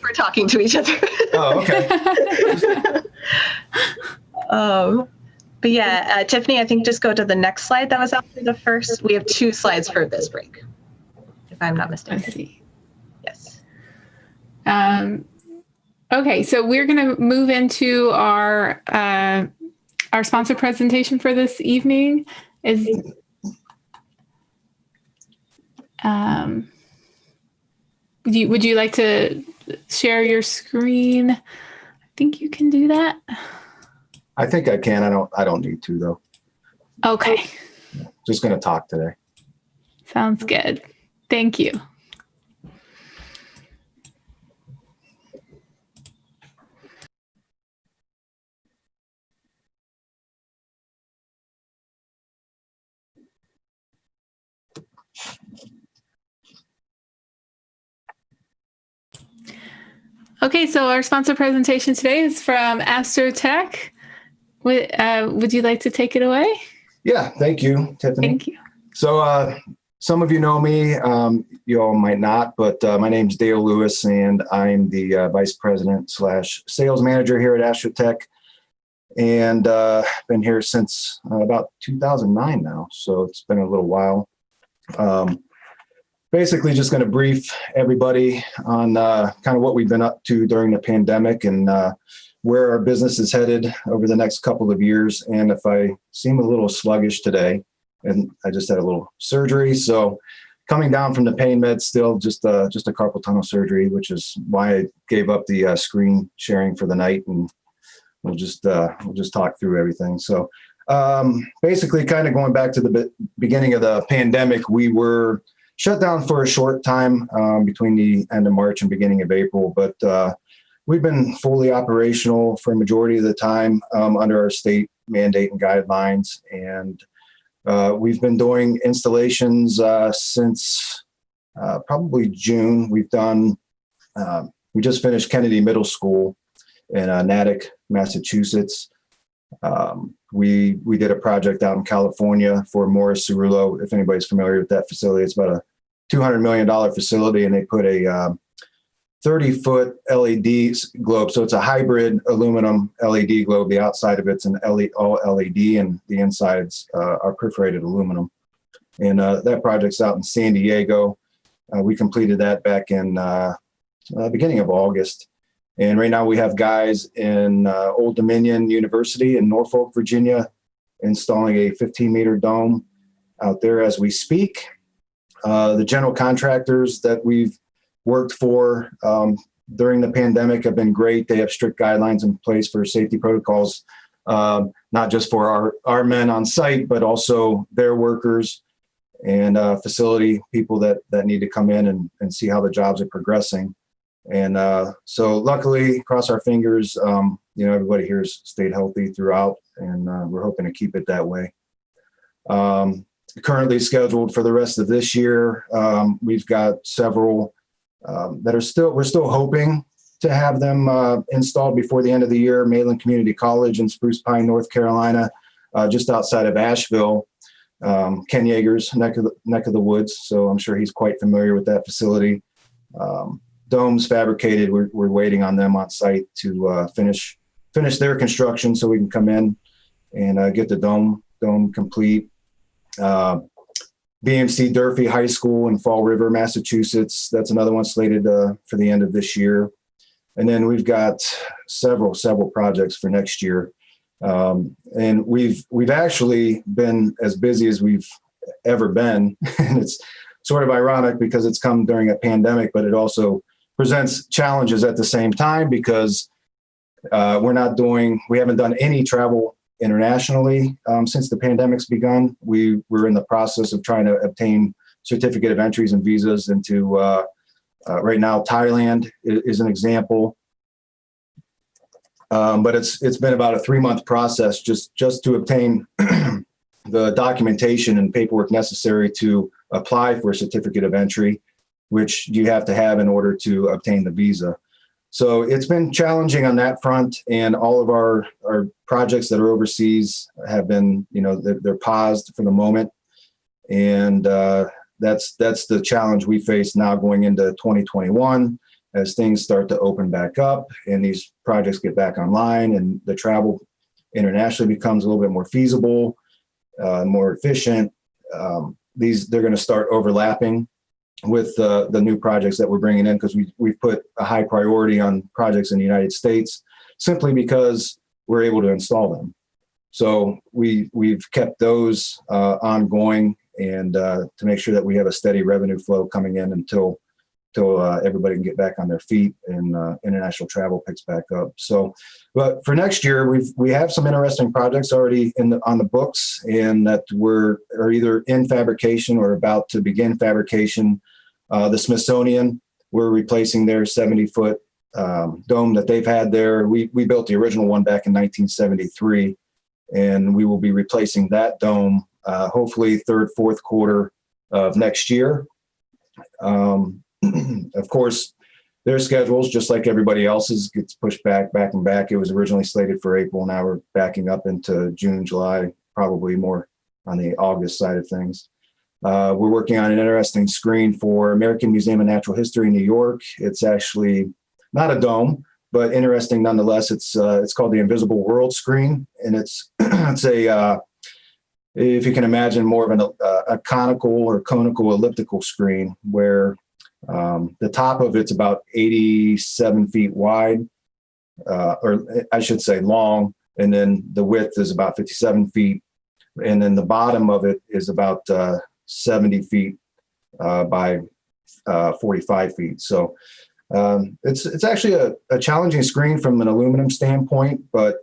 We're talking to each other. Oh, okay. But yeah, Tiffany, I think just go to the next slide that was after the first. We have 2 slides for this break, if I'm not mistaken. I see. Yes. Okay, so we're going to move into our sponsor presentation for this evening. Would you like to share your screen? I think you can do that. I think I can. I don't need to though. Okay. Just going to talk today. Sounds good. Thank you. Okay, so our sponsor presentation today is from AstroTech. Would you like to take it away? Yeah, thank you, Tiffany. Thank you. So some of you know me, you all might not, but my name's Dale Lewis, and I'm the Vice President / Sales Manager here at AstroTech, and been here since about 2009 now, so it's been a little while. Basically just going to brief everybody on kind of what we've been up to during the pandemic and where our business is headed over the next couple of years. And if I seem a little sluggish today, and I just had a little surgery, so coming down from the pain meds, still just a carpal tunnel surgery, which is why I gave up the screen sharing for the night, and we'll just talk through everything. So basically, kind of going back to the beginning of the pandemic, we were shut down for a short time between the end of March and beginning of April, but we've been fully operational for a majority of the time under our state mandate and guidelines. And we've been doing installations since probably June. We just finished Kennedy Middle School in Natick, Massachusetts. We did a project out in California for Morris Cerullo. If anybody's familiar with that facility, it's about a $200 million facility, and they put a 30-foot LED globe. So it's a hybrid aluminum LED globe. The outside of it's an all LED, and the insides are perforated aluminum. And that project's out in San Diego. We completed that back in beginning of August. And right now we have guys in Old Dominion University in Norfolk, Virginia, installing a 15-meter dome out there as we speak. The general contractors that we've worked for during the pandemic have been great. They have strict guidelines in place for safety protocols, not just for our men on site, but also their workers and facility people that need to come in and see how the jobs are progressing. And so luckily, cross our fingers, everybody here has stayed healthy throughout, and we're hoping to keep it that way. Currently scheduled for the rest of this year. We've got several that we're still hoping to have them installed before the end of the year. Mainland Community College in Spruce Pine, North Carolina, just outside of Asheville. Ken Yeager's neck of the woods, so I'm sure he's quite familiar with that facility. Domes fabricated. We're waiting on them on site to finish their construction so we can come in and get the dome complete. BMC Durfee High School in Fall River, Massachusetts. That's another one slated for the end of this year. And then we've got several projects for next year. And we've actually been as busy as we've ever been. And it's sort of ironic because it's come during a pandemic, but it also presents challenges at the same time because we haven't done any travel internationally since the pandemic's begun. We were in the process of trying to obtain certificate of entries and visas into right now Thailand is an example. But it's been about a 3-month process just to obtain the documentation and paperwork necessary to apply for a certificate of entry, which you have to have in order to obtain the visa. So it's been challenging on that front, and all of our projects that are overseas have been, they're paused for the moment. And that's the challenge we face now going into 2021. as things start to open back up and these projects get back online and the travel internationally becomes a little bit more feasible, more efficient, they're going to start overlapping with the new projects that we're bringing in, because we've put a high priority on projects in the United States simply because we're able to install them. So we've kept those ongoing and to make sure that we have a steady revenue flow coming in until everybody can get back on their feet and international travel picks back up. So, but for next year, we have some interesting projects already on the books, and that are either in fabrication or about to begin fabrication. The Smithsonian, we're replacing their 70-foot dome that they've had there. We built the original one back in 1973, and we will be replacing that dome hopefully third, fourth quarter of next year. Of course, their schedules, just like everybody else's, gets pushed back. It was originally slated for April. Now we're backing up into June, July, probably more on the August side of things. We're working on an interesting screen for American Museum of Natural History in New York. It's actually not a dome, but interesting nonetheless. It's called the Invisible World screen, and it's if you can imagine, more of a conical or conical elliptical screen where the top of it's about 87 feet wide, or I should say long, and then the width is about 57 feet, and then the bottom of it is about 70 feet by 45 feet. So it's actually a challenging screen from an aluminum standpoint, but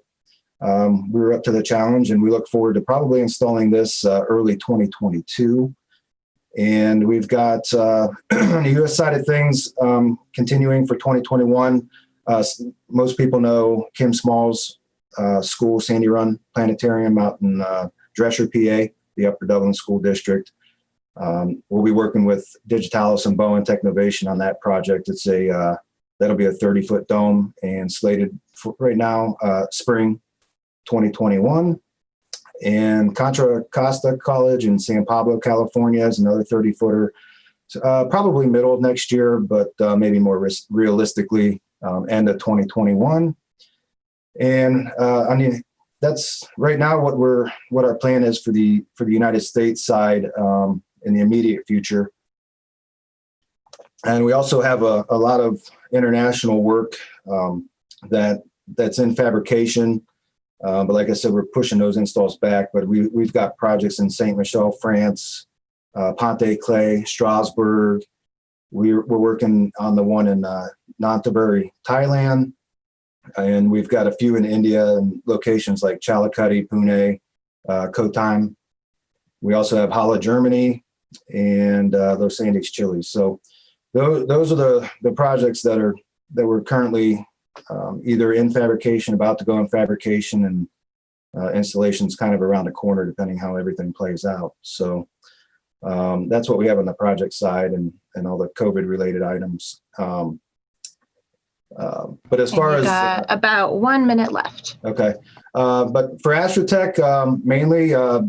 we were up to the challenge, and we look forward to probably installing this early 2022. And we've got on the U.S. side of things continuing for 2021. Most people know Kim Small's school, Sandy Run Planetarium out in Dresher, PA, the Upper Dublin School District. We'll be working with Digitalis and Bowen Technovation on that project. That'll be a 30-foot dome and slated for right now, spring 2021. And Contra Costa College in San Pablo, California is another 30-footer, probably middle of next year, but maybe more realistically, end of 2021. And I mean, that's right now what our plan is for the United States side in the immediate future. And we also have a lot of international work that's in fabrication. But like I said, we're pushing those installs back. But we've got projects in Saint Michel, France, Pontet-Clay, Strasbourg. We're working on the one in Nonthaburi, Thailand, and we've got a few in India and locations like Chalakudy, Pune, Kottayam. We also have Halle, Germany, and Los Andes, Chile. So those are the projects that we're currently either in fabrication, about to go in fabrication, and installations kind of around the corner, depending how everything plays out. So that's what we have on the project side and all the COVID-related items. But as far as about 1 minute left. Okay, but for AstroTech, mainly are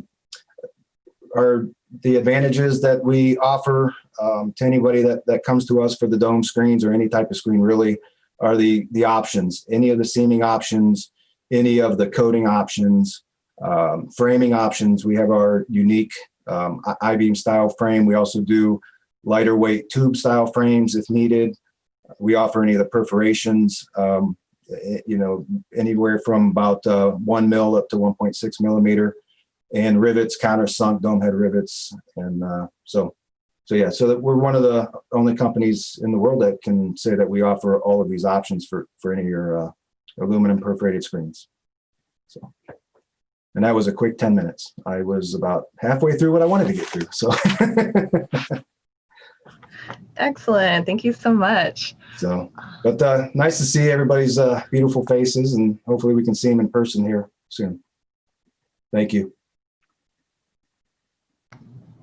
the advantages that we offer to anybody that comes to us for the dome screens or any type of screen really are the options, any of the seaming options, any of the coating options, framing options. We have our unique I-beam style frame. We also do lighter weight tube style frames if needed. We offer any of the perforations, anywhere from about 1 mil up to 1.6 millimeter, and rivets, countersunk dome head rivets. And so that we're one of the only companies in the world that can say that we offer all of these options for any of your aluminum perforated screens. So, and that was a quick 10 minutes. I was about halfway through what I wanted to get through. So. Excellent. Thank you so much. So, but nice to see everybody's beautiful faces, and hopefully we can see them in person here soon. Thank you.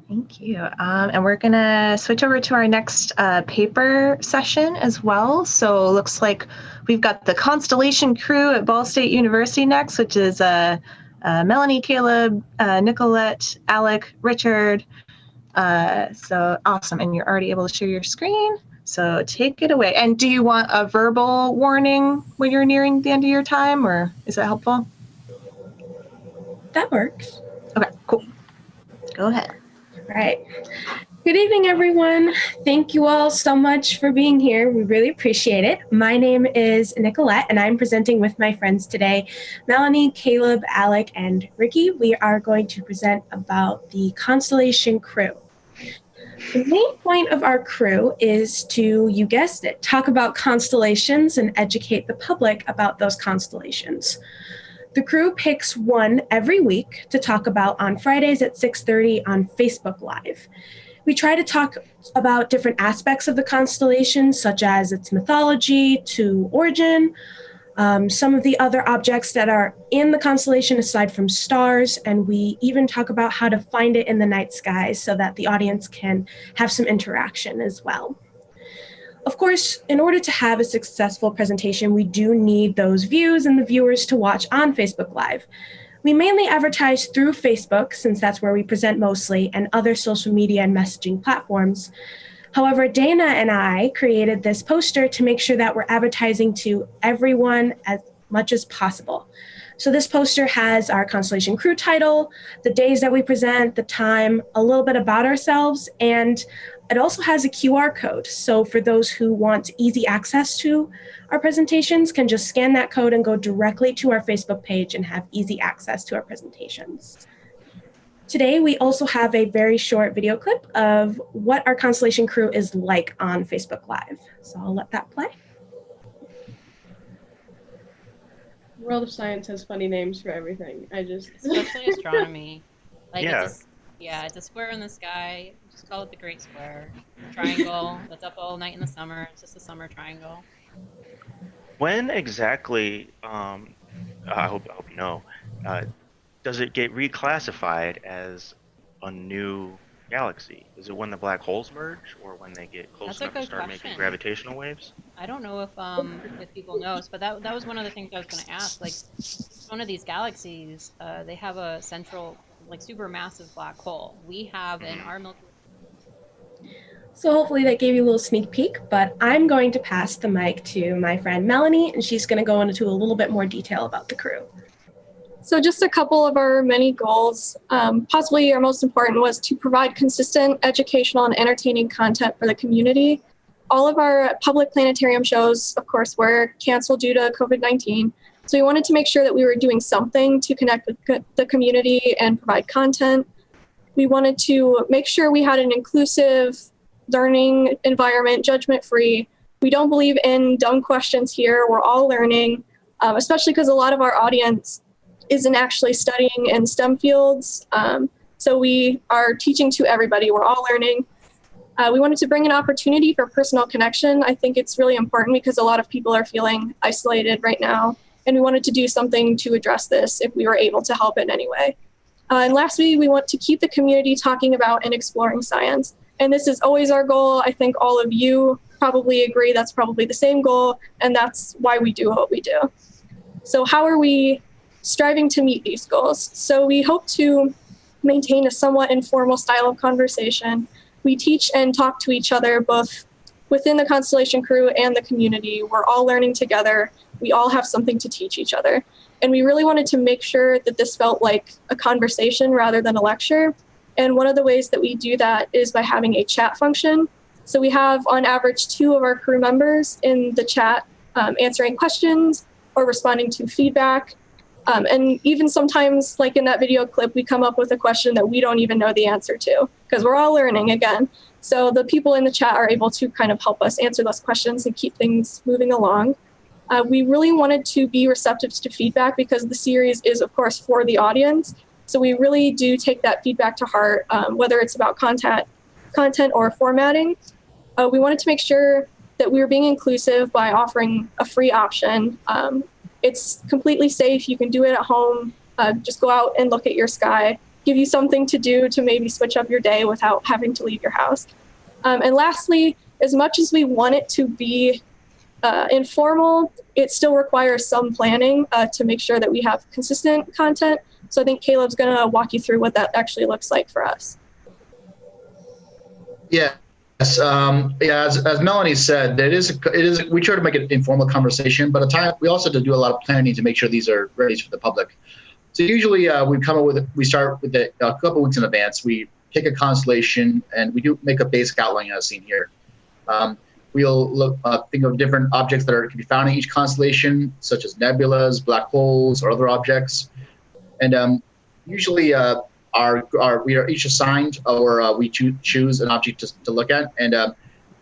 Thank you. And we're going to switch over to our next paper session as well. So it looks like we've got the Constellation crew at Ball State University next, which is Melanie, Caleb, Nicolette, Alec, Richard. So awesome. And you're already able to share your screen. So take it away. And do you want a verbal warning when you're nearing the end of your time, or is that helpful? That works. Okay, cool. Go ahead. All right. Good evening, everyone. Thank you all so much for being here. We really appreciate it. My name is Nicolette, and I'm presenting with my friends today, Melanie, Caleb, Alec, and Ricky. We are going to present about the Constellation Crew. The main point of our crew is to, you guessed it, talk about constellations and educate the public about those constellations. The crew picks one every week to talk about on Fridays at 6:30 on Facebook Live. We try to talk about different aspects of the constellation, such as its mythology to origin, some of the other objects that are in the constellation aside from stars, and we even talk about how to find it in the night skies so that the audience can have some interaction as well. Of course, in order to have a successful presentation, we do need those views and the viewers to watch on Facebook Live. We mainly advertise through Facebook, since that's where we present mostly, and other social media and messaging platforms. However, Dana and I created this poster to make sure that we're advertising to everyone as much as possible. So this poster has our Constellation Crew title, the days that we present, the time, a little bit about ourselves, and it also has a QR code. So for those who want easy access to our presentations, can just scan that code and go directly to our Facebook page and have easy access to our presentations. Today, we also have a very short video clip of what our Constellation Crew is like on Facebook Live. So I'll let that play. World of Science has funny names for everything. Especially astronomy. Yeah. It's a square in the sky. Just call it the Great Square. Triangle that's up all night in the summer. It's just a summer triangle. When exactly, I hope you know, does it get reclassified as a new galaxy? Is it when the black holes merge, or when they get close That's a enough to good start question. making gravitational waves? I don't know if people know, but that was one of the things I was going to ask. Like, one of these galaxies, they have a central, like, supermassive black hole. We have in our Milky Way. So hopefully that gave you a little sneak peek, but I'm going to pass the mic to my friend Melanie, and she's going to go into a little bit more detail about the crew. So just a couple of our many goals, possibly our most important was to provide consistent educational and entertaining content for the community. All of our public planetarium shows, of course, were canceled due to COVID-19. So we wanted to make sure that we were doing something to connect with the community and provide content. We wanted to make sure we had an inclusive learning environment, judgment-free. We don't believe in dumb questions here. We're all learning, especially because a lot of our audience isn't actually studying in STEM fields. So we are teaching to everybody. We're all learning. We wanted to bring an opportunity for personal connection. I think it's really important because a lot of people are feeling isolated right now. And we wanted to do something to address this if we were able to help in any way. And lastly, we want to keep the community talking about and exploring science. And this is always our goal. I think all of you probably agree that's probably the same goal, and that's why we do what we do. So how are we striving to meet these goals? So we hope to maintain a somewhat informal style of conversation. We teach and talk to each other both within the Constellation Crew and the community. We're all learning together. We all have something to teach each other. And we really wanted to make sure that this felt like a conversation rather than a lecture. And one of the ways that we do that is by having a chat function. So we have on average 2 of our crew members in the chat answering questions or responding to feedback. And even sometimes, like in that video clip, we come up with a question that we don't even know the answer to because we're all learning again. So the people in the chat are able to kind of help us answer those questions and keep things moving along. We really wanted to be receptive to feedback because the series is, of course, for the audience. So we really do take that feedback to heart, whether it's about content or formatting. We wanted to make sure that we were being inclusive by offering a free option. It's completely safe. You can do it at home. Just go out and look at your sky, give you something to do to maybe switch up your day without having to leave your house. And lastly, as much as we want it to be informal, it still requires some planning to make sure that we have consistent content. So I think Caleb's going to walk you through what that actually looks like for us. Yeah, Yes, as Melanie said, it is. We try to make it informal conversation, but at times we also have to do a lot of planning to make sure these are ready for the public. So usually we start with a couple weeks in advance. We pick a constellation and we do make a basic outline as seen here. We'll think of different objects that can be found in each constellation, such as nebulas, black holes, or other objects. And usually we are each assigned, or we choose an object to look at, and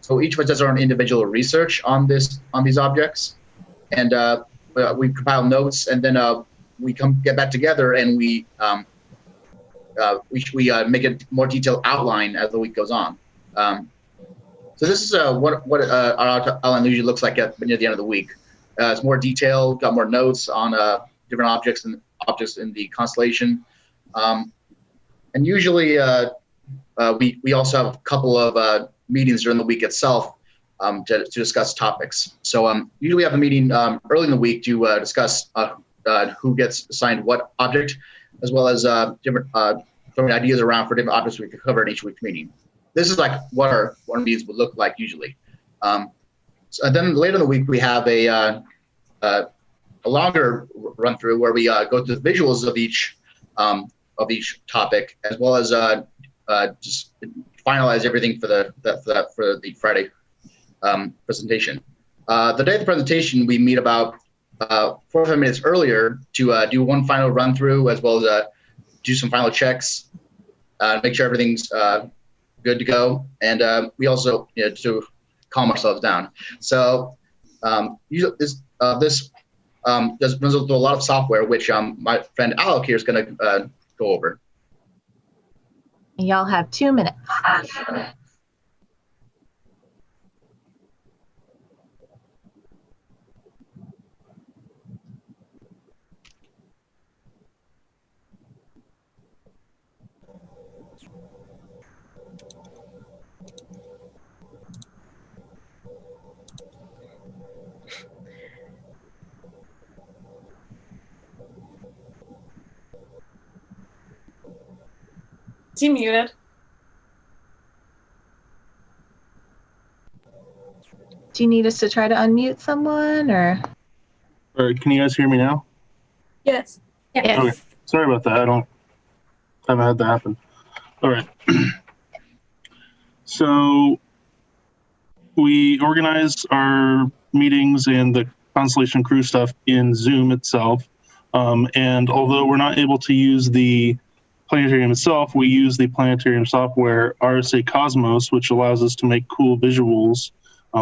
so each of us does our own individual research on these objects, and we compile notes, and then we get back together and we make a more detailed outline as the week goes on. So this is what our outline usually looks like near the end of the week. It's more detailed, got more notes on different objects in the constellation. And usually we also have a couple of meetings during the week itself to discuss topics. So usually we have a meeting early in the week to discuss who gets assigned what object, as well as different throwing ideas around for different objects we could cover in each week's meeting. This is like what our meetings would look like usually. So then later in the week we have a longer run through where we go through the visuals of each topic, as well as just finalize everything for the Friday presentation. The day of the presentation, we meet about 4 or 5 minutes earlier to do one final run through, as well as do some final checks, make sure everything's good to go, and we also to calm ourselves down. So usually this runs through a lot of software, which my friend Alec here is going to go over. Y'all have 2 minutes. Is he muted? Do you need us to try to unmute someone, or? All right, can you guys hear me now? Yes. Yes. Okay. Sorry about that. I haven't had that happen. All right. So we organize our meetings and the Constellation Crew stuff in Zoom itself. And although we're not able to use the planetarium itself, we use the planetarium software RSA Cosmos, which allows us to make cool visuals,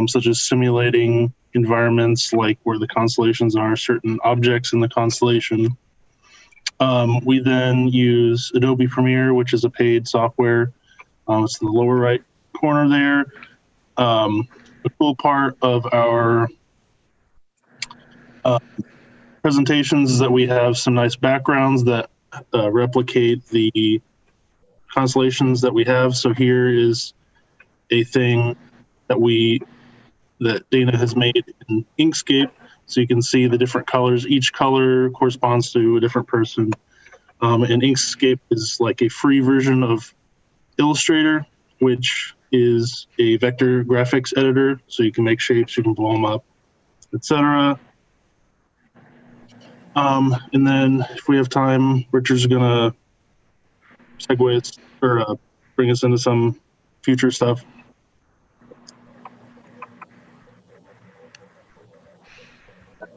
such as simulating environments like where the constellations are, certain objects in the constellation. We then use Adobe Premiere, which is a paid software. It's in the lower right corner there. The cool part of our presentations is that we have some nice backgrounds that replicate the constellations that we have. So here is a thing that Dana has made in Inkscape. So you can see the different colors. Each color corresponds to a different person. And Inkscape is like a free version of Illustrator, which is a vector graphics editor. So you can make shapes, you can blow them up, etc. And then if we have time, Richard's gonna segue us or bring us into some future stuff.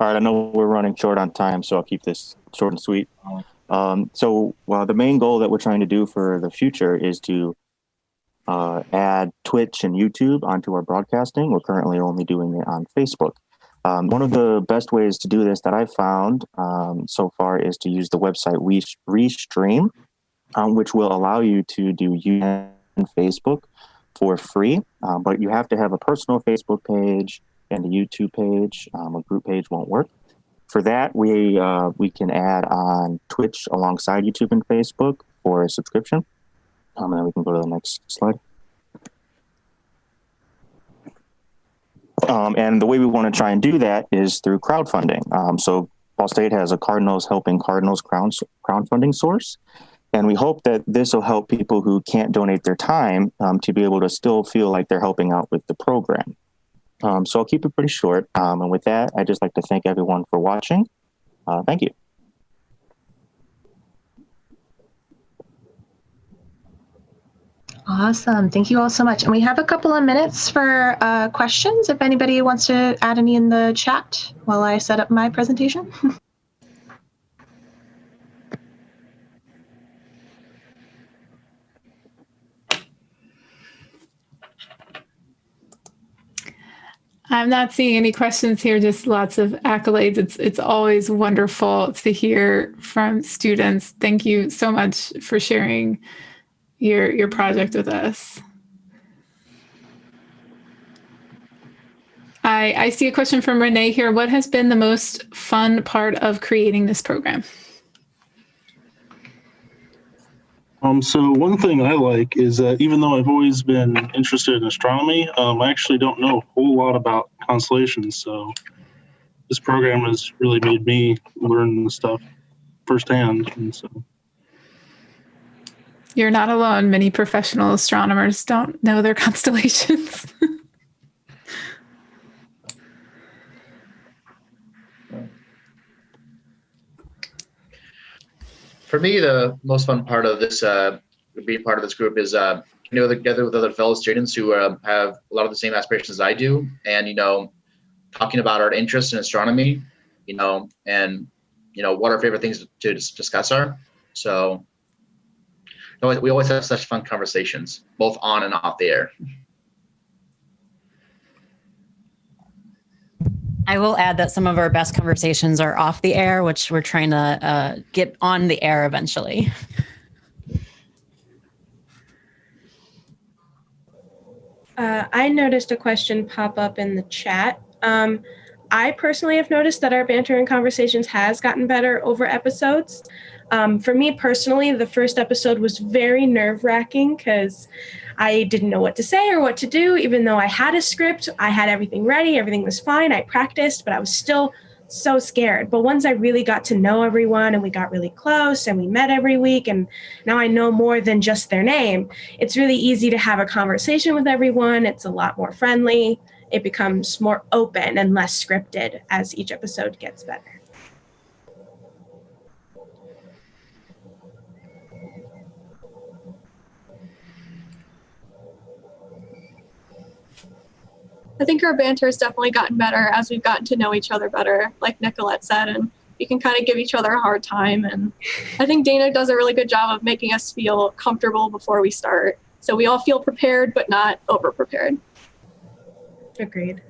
All right, I know we're running short on time, so I'll keep this short and sweet. So the main goal that we're trying to do for the future is to add Twitch and YouTube onto our broadcasting. We're currently only doing it on Facebook. One of the best ways to do this that I've found so far is to use the website Restream, which will allow you to do YouTube and Facebook for free, but you have to have a personal Facebook page and a YouTube page. A group page won't work. For that, we can add on Twitch alongside YouTube and Facebook for a subscription. And then we can go to the next slide. And the way we want to try and do that is through crowdfunding. So Ball State has a Cardinals Helping Cardinals crowdfunding source And we hope that this will help people who can't donate their time to be able to still feel like they're helping out with the program. So I'll keep it pretty short. And with that, I'd just like to thank everyone for watching. Thank you. Awesome. Thank you all so much. And we have a couple of minutes for questions if anybody wants to add any in the chat while I set up my presentation. I'm not seeing any questions here, just lots of accolades. It's always wonderful to hear from students. Thank you so much for sharing your project with us. I see a question from Renee here. What has been the most fun part of creating this program? So one thing I like is that even though I've always been interested in astronomy, I actually don't know a whole lot about constellations. So this program has really made me learn the stuff firsthand. And so You're not alone. Many professional astronomers don't know their constellations. For me, the most fun part of this, being part of this group, is together with other fellow students who have a lot of the same aspirations as I do, and talking about our interests in astronomy, and what our favorite things to discuss are. So we always have such fun conversations, both on and off the air. I will add that some of our best conversations are off the air, which we're trying to get on the air eventually. I noticed a question pop up in the chat. I personally have noticed that our banter and conversations has gotten better over episodes. For me personally, the first episode was very nerve-wracking because I didn't know what to say or what to do, even though I had a script, I had everything ready, everything was fine, I practiced, but I was still so scared. But once I really got to know everyone and we got really close and we met every week and now I know more than just their name, it's really easy to have a conversation with everyone. It's a lot more friendly. It becomes more open and less scripted as each episode gets better. I think our banter has definitely gotten better as we've gotten to know each other better, like Nicolette said, and we can kind of give each other a hard time. And I think Dana does a really good job of making us feel comfortable before we start. So we all feel prepared, but not over-prepared. Agreed.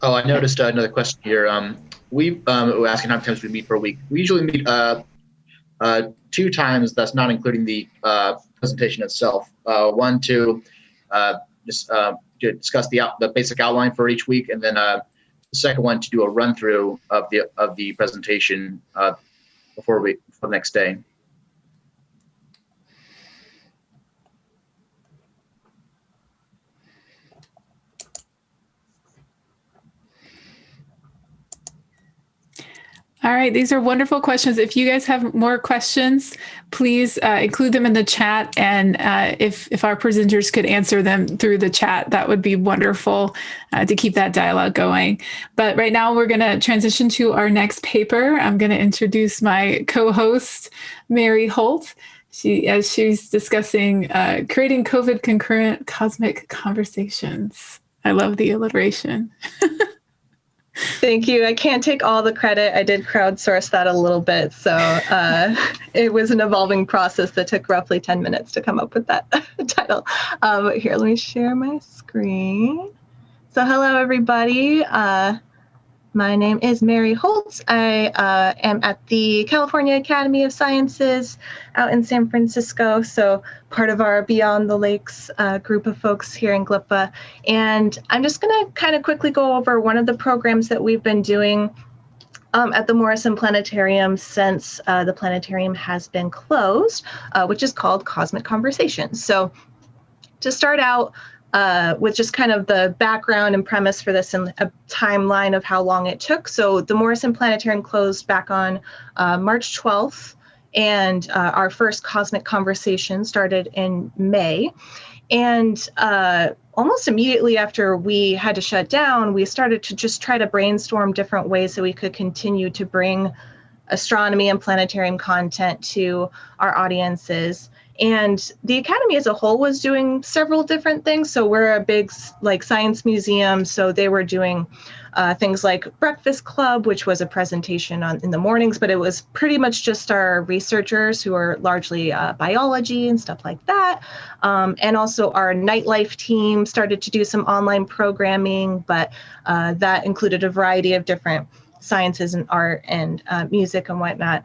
Oh, I noticed another question here. We're asking how many times we meet per week. We usually meet 2 times. That's not including the presentation itself. One to just to discuss the basic outline for each week, and then the second one to do a run through of the presentation before the next day. All right, these are wonderful questions. If you guys have more questions, please include them in the chat. And if our presenters could answer them through the chat, that would be wonderful to keep that dialogue going. But right now we're going to transition to our next paper. I'm going to introduce my co-host, Mary Holt. As she's discussing creating COVID concurrent cosmic conversations. I love the alliteration. Thank you. I can't take all the credit. I did crowdsource that a little bit. So it was an evolving process that took roughly 10 minutes to come up with that title. Here, let me share my screen. So hello, everybody. My name is Mary Holtz. I am at the California Academy of Sciences out in San Francisco, so part of our Beyond the Lakes group of folks here in GLPA. And I'm just going to kind of quickly go over one of the programs that we've been doing at the Morrison Planetarium since the planetarium has been closed, which is called Cosmic Conversations. So to start out, with just kind of the background and premise for this and a timeline of how long it took. So the Morrison Planetarium closed back on March 12th, and our first Cosmic Conversation started in May. And almost immediately after we had to shut down, we started to just try to brainstorm different ways that we could continue to bring astronomy and planetarium content to our audiences. And the Academy as a whole was doing several different things. So we're a big science museum. So they were doing things like Breakfast Club, which was a presentation in the mornings, but it was pretty much just our researchers who are largely biology and stuff like that. And also our nightlife team started to do some online programming, but that included a variety of different sciences and art and music and whatnot.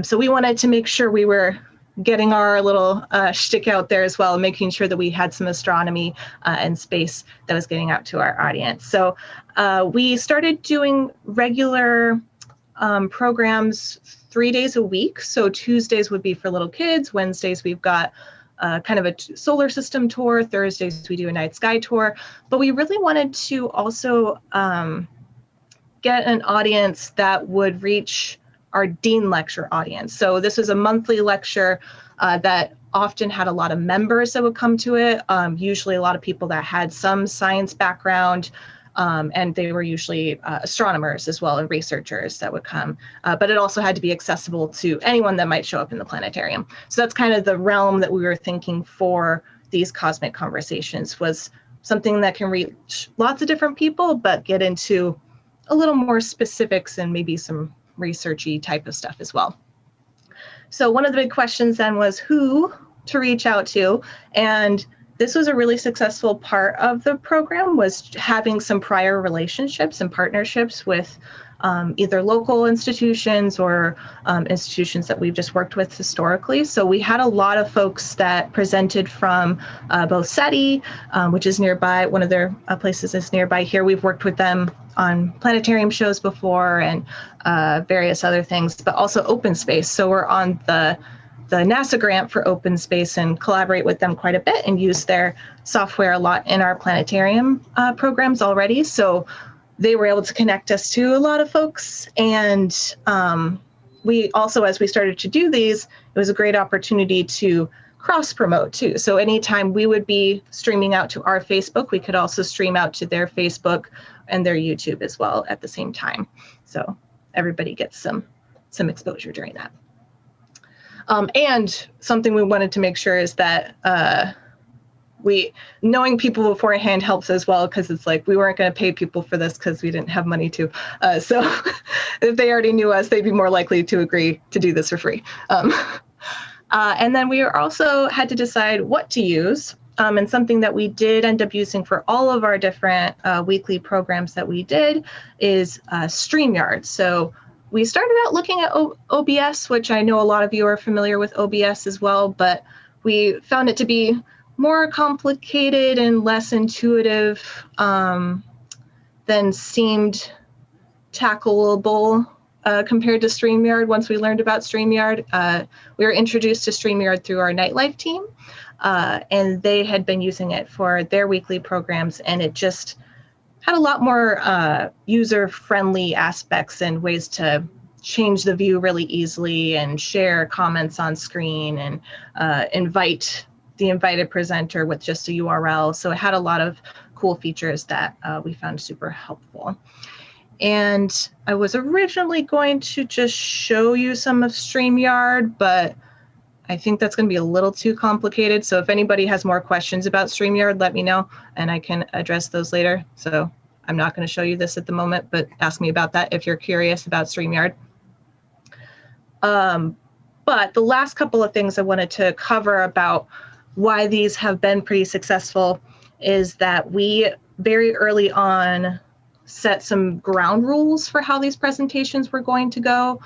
So we wanted to make sure we were getting our little shtick out there as well, making sure that we had some astronomy and space that was getting out to our audience. So we started doing regular programs 3 days a week. So Tuesdays would be for little kids. Wednesdays we've got kind of a solar system tour. Thursdays we do a night sky tour. But we really wanted to also get an audience that would reach our Dean Lecture audience. So this was a monthly lecture that often had a lot of members that would come to it, usually a lot of people that had some science background, and they were usually astronomers as well and researchers that would come. But it also had to be accessible to anyone that might show up in the planetarium. So that's kind of the realm that we were thinking for these Cosmic Conversations, was something that can reach lots of different people, but get into a little more specifics and maybe some researchy type of stuff as well. So one of the big questions then was who to reach out to. And this was a really successful part of the program, was having some prior relationships and partnerships with either local institutions or institutions that we've just worked with historically. So we had a lot of folks that presented from both SETI, which is nearby, one of their places is nearby here. We've worked with them on planetarium shows before and various other things, but also open space. So we're on the NASA grant for open space and collaborate with them quite a bit and use their software a lot in our planetarium programs already. So they were able to connect us to a lot of folks. And we also, as we started to do these, it was a great opportunity to cross promote too. So anytime we would be streaming out to our Facebook, we could also stream out to their Facebook and their YouTube as well at the same time. So everybody gets some exposure during that. And something we wanted to make sure is that knowing people beforehand helps as well, because it's like we weren't going to pay people for this because we didn't have money to. So if they already knew us, they'd be more likely to agree to do this for free. And then we also had to decide what to use. And something that we did end up using for all of our different weekly programs that we did is StreamYard. So we started out looking at OBS, which I know a lot of you are familiar with OBS as well, but we found it to be more complicated and less intuitive than seemed tackleable compared to StreamYard. Once we learned about StreamYard, we were introduced to StreamYard through our nightlife team, and they had been using it for their weekly programs, and it just had a lot more user-friendly aspects and ways to change the view really easily and share comments on screen and invite the invited presenter with just a URL. So it had a lot of cool features that we found super helpful. And I was originally going to just show you some of StreamYard, but I think that's going to be a little too complicated. So if anybody has more questions about StreamYard, let me know and I can address those later. So I'm not going to show you this at the moment, but ask me about that if you're curious about StreamYard. But the last couple of things I wanted to cover about why these have been pretty successful is that we very early on set some ground rules for how these presentations were going to go.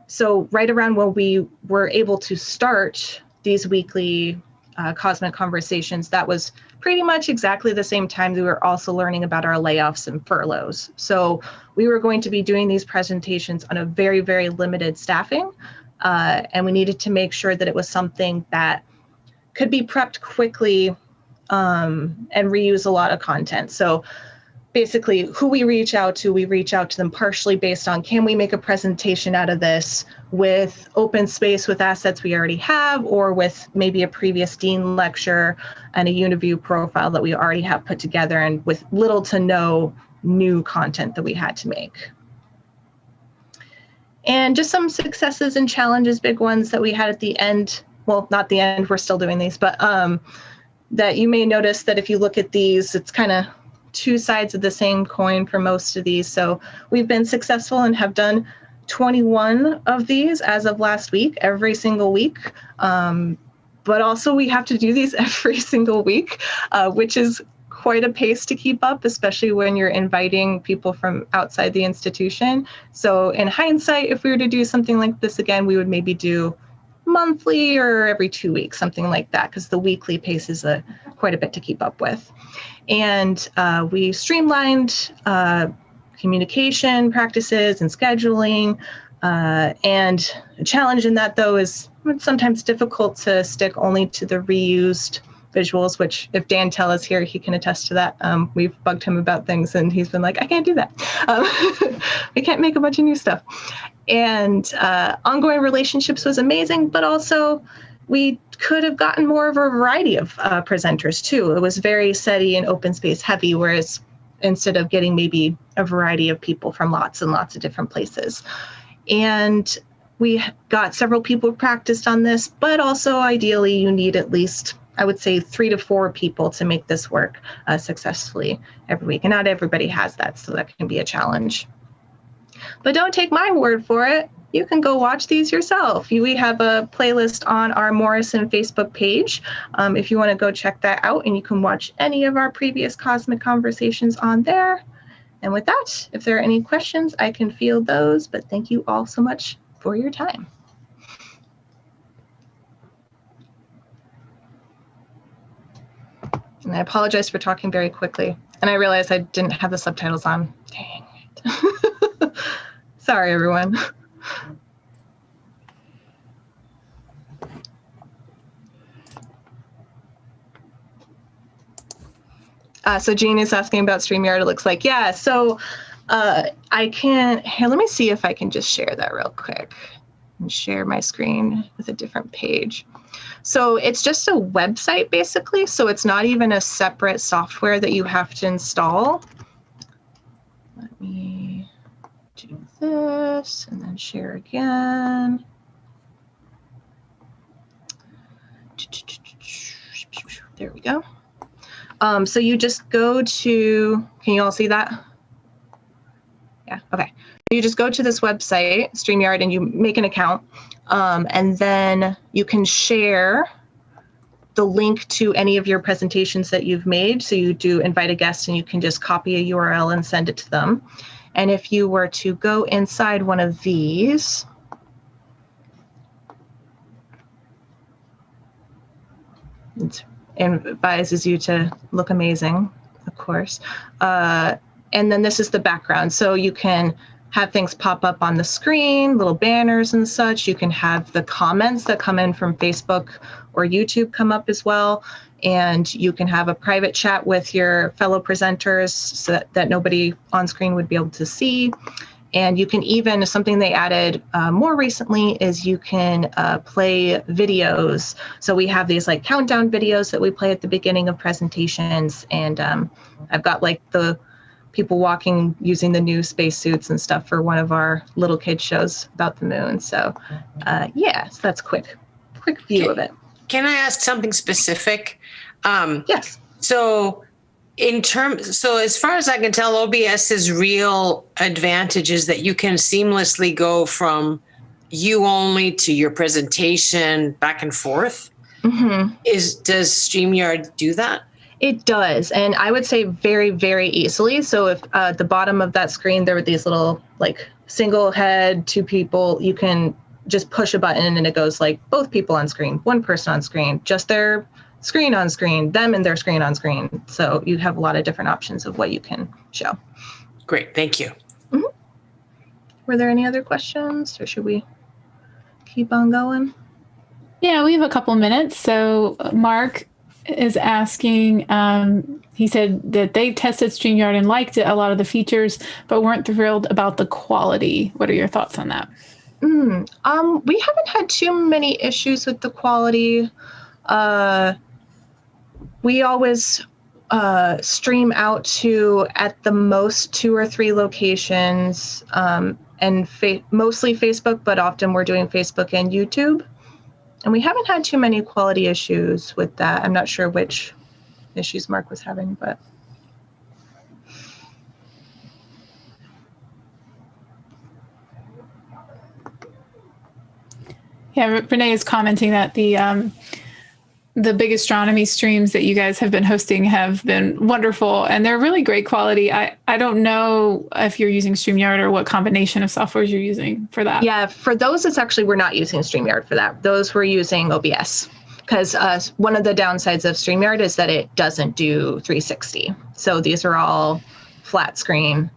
So right around when we were able to start these weekly Cosmic Conversations, that was pretty much exactly the same time we were also learning about our layoffs and furloughs. So we were going to be doing these presentations on a very, very limited staffing, and we needed to make sure that it was something that could be prepped quickly and reuse a lot of content. So basically, who we reach out to them partially based on, can we make a presentation out of this with open space with assets we already have, or with maybe a previous Dean lecture and a UniView profile that we already have put together, and with little to no new content that we had to make. And just some successes and challenges, big ones that we had at the end. Well, not the end, we're still doing these, but that you may notice that if you look at these, it's kind of two sides of the same coin for most of these. So we've been successful and have done 21 of these as of last week, every single week. But also we have to do these every single week, which is quite a pace to keep up, especially when you're inviting people from outside the institution. So in hindsight, if we were to do something like this again, we would maybe do monthly or every 2 weeks, something like that, because the weekly pace is quite a bit to keep up with. And we streamlined communication practices and scheduling. And a challenge in that, though, is it's sometimes difficult to stick only to the reused visuals, which if Dan Tell is here, he can attest to that. We've bugged him about things and he's been like, I can't do that. We can't make a bunch of new stuff. And ongoing relationships was amazing, but also we could have gotten more of a variety of presenters too. It was very SETI and open space heavy, whereas instead of getting maybe a variety of people from lots and lots of different places. And we got several people who practiced on this, but also ideally you need at least, I would say, 3 to 4 people to make this work successfully every week. And not everybody has that, so that can be a challenge. But don't take my word for it. You can go watch these yourself. We have a playlist on our Morrison Facebook page if you want to go check that out, and you can watch any of our previous Cosmic Conversations on there. And with that, if there are any questions, I can field those, but thank you all so much for your time. And I apologize for talking very quickly. And I realized I didn't have the subtitles on. Dang it. Sorry, everyone. So Jean is asking about StreamYard, it looks like. Yeah, so I can, here, let me see if I can just share that real quick and share my screen with a different page. So it's just a website, basically. So it's not even a separate software that you have to install. Let me do this and then share again. There we go. So you just go to, can you all see that? Yeah, okay. You just go to this website, StreamYard, and you make an account. And then you can share the link to any of your presentations that you've made. So you do invite a guest and you can just copy a URL and send it to them. And if you were to go inside one of these, it advises you to look amazing, of course. And then this is the background. So you can have things pop up on the screen, little banners and such. You can have the comments that come in from Facebook or YouTube come up as well. And you can have a private chat with your fellow presenters so that nobody on screen would be able to see. And you can even, something they added more recently is you can play videos. So we have these like countdown videos that we play at the beginning of presentations. And I've got like the people walking using the new spacesuits and stuff for one of our little kid shows about the moon. So yeah, so that's quick view of it. Can I ask something specific? Yes. So as far as I can tell, OBS's real advantage is that you can seamlessly go from you only to your presentation back and forth. Mm-hmm. Does StreamYard do that? It does, and I would say very, very easily. So if at the bottom of that screen, there were these little like single head, 2 people, you can just push a button and it goes like both people on screen, 1 person on screen, just their screen on screen, them and their screen on screen. So you have a lot of different options of what you can show. Great, thank you. Mm-hmm. Were there any other questions or should we keep on going? Yeah, we have a couple minutes. So Mark, is asking, he said that they tested StreamYard and liked it, a lot of the features, but weren't thrilled about the quality. What are your thoughts on that? We haven't had too many issues with the quality. We always stream out to at the most 2 or 3 locations, and mostly Facebook, but often we're doing Facebook and YouTube. And we haven't had too many quality issues with that. I'm not sure which issues Mark was having, but. Yeah, Renee is commenting that the big astronomy streams that you guys have been hosting have been wonderful, and they're really great quality. I don't know if you're using StreamYard or what combination of softwares you're using for that. Yeah, for those, we're not using StreamYard for that. Those we're using OBS, because one of the downsides of StreamYard is that it doesn't do 360. So these are all flat screen,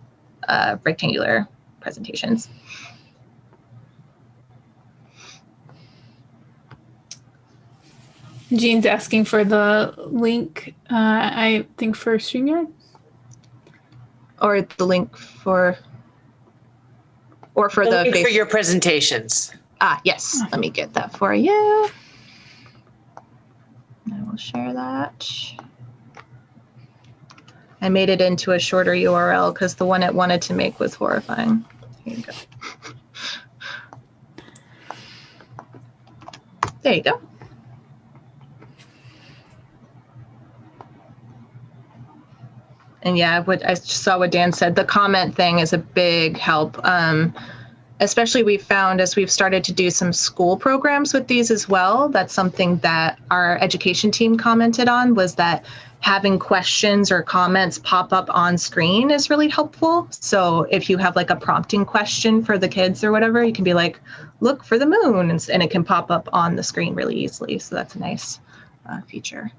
rectangular presentations. Jean's asking for the link, I think, for StreamYard. Or the link for, or for the link for your presentations. Yes. Let me get that for you. I will share that. I made it into a shorter URL because the one it wanted to make was horrifying. Here you go. There you go. And yeah, I saw what Dan said. The comment thing is a big help. Especially we've found as we've started to do some school programs with these as well. That's something that our education team commented on, was that having questions or comments pop up on screen is really helpful. So if you have like a prompting question for the kids or whatever, you can be like, look for the moon, and it can pop up on the screen really easily. So that's a nice feature.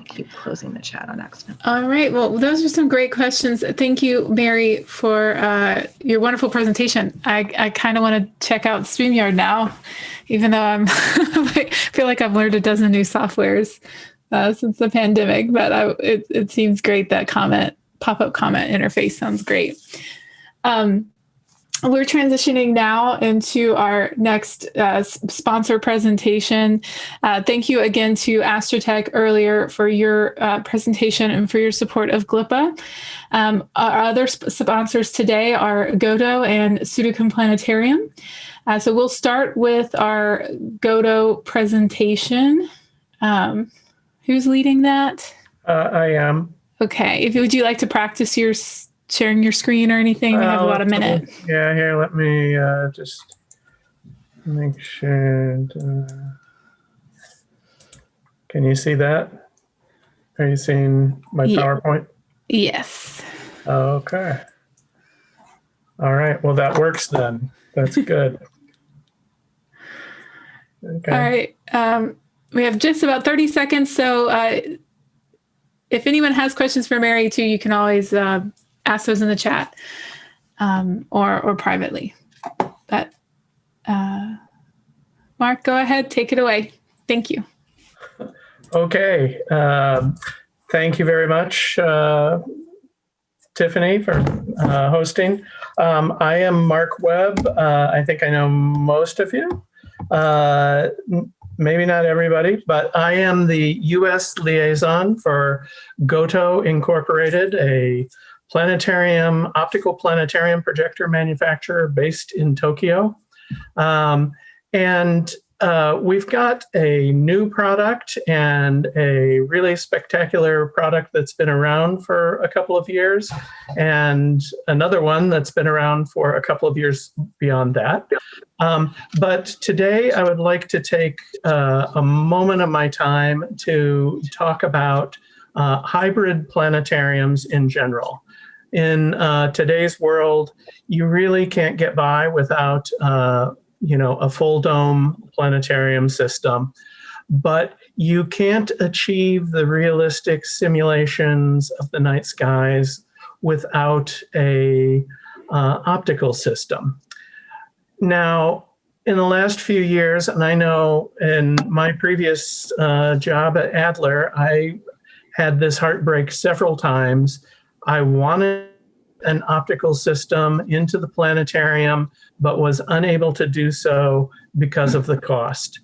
Keep closing the chat on accident. All right. Well, those are some great questions. Thank you, Mary, for your wonderful presentation. I kind of want to check out StreamYard now, even though I feel like I've learned a dozen new softwares since the pandemic. But it seems great. That pop-up comment interface sounds great. We're transitioning now into our next sponsor presentation. Thank you again to AstroTech earlier for your presentation and for your support of GLPA. Our other sponsors today are Godo and Pseudocom Planetarium. So we'll start with our Godo presentation. Who's leading that? I am. Okay. Would you like to practice your sharing your screen or anything? We have about a minute. Yeah, here, let me just make sure. Can you see that? Are you seeing my PowerPoint? Yes. Okay. All right. Well, that works then. That's good. Okay. All right. We have just about 30 seconds. So if anyone has questions for Mary too, you can always ask those in the chat or privately. But Mark, go ahead, take it away. Thank you. Okay. Thank you very much, Tiffany, for hosting. I am Mark Webb. I think I know most of you. Maybe not everybody, but I am the U.S. liaison for Goto Incorporated, a optical planetarium projector manufacturer based in Tokyo. And we've got a new product and a really spectacular product that's been around for a couple of years, and another one that's been around for a couple of years beyond that. But today I would like to take a moment of my time to talk about hybrid planetariums in general. In today's world, you really can't get by without a full dome planetarium system, but you can't achieve the realistic simulations of the night skies without a optical system. Now, in the last few years, and I know in my previous job at Adler, I had this heartbreak several times. I wanted an optical system into the planetarium, but was unable to do so because of the cost.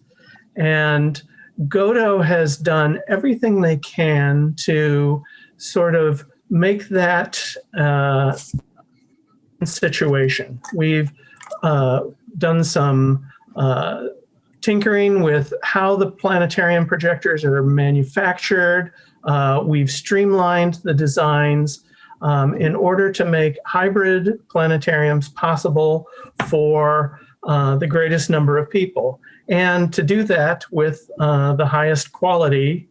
And Godot has done everything they can to sort of make that situation. We've done some tinkering with how the planetarium projectors are manufactured. We've streamlined the designs in order to make hybrid planetariums possible for the greatest number of people, and to do that with the highest quality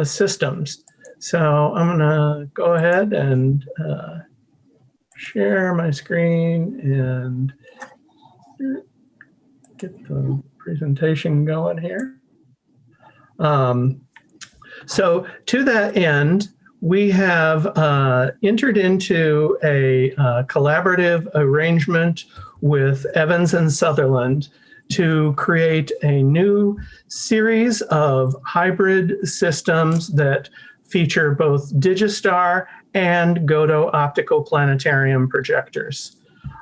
systems. So I'm gonna go ahead and share my screen and get the presentation going here. So to that end, we have entered into a collaborative arrangement with Evans and Sutherland to create a new series of hybrid systems that feature both Digistar and Godot optical planetarium projectors.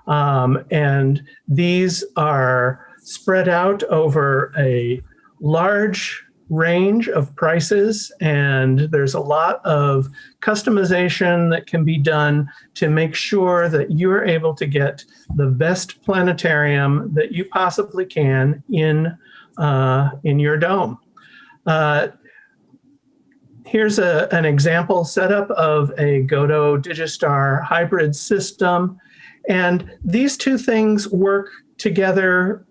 And these are spread out over a large range of prices, and there's a lot of customization that can be done to make sure that you're able to get the best planetarium that you possibly can in your dome. Here's an example setup of a Godot Digistar hybrid system, and these two things work together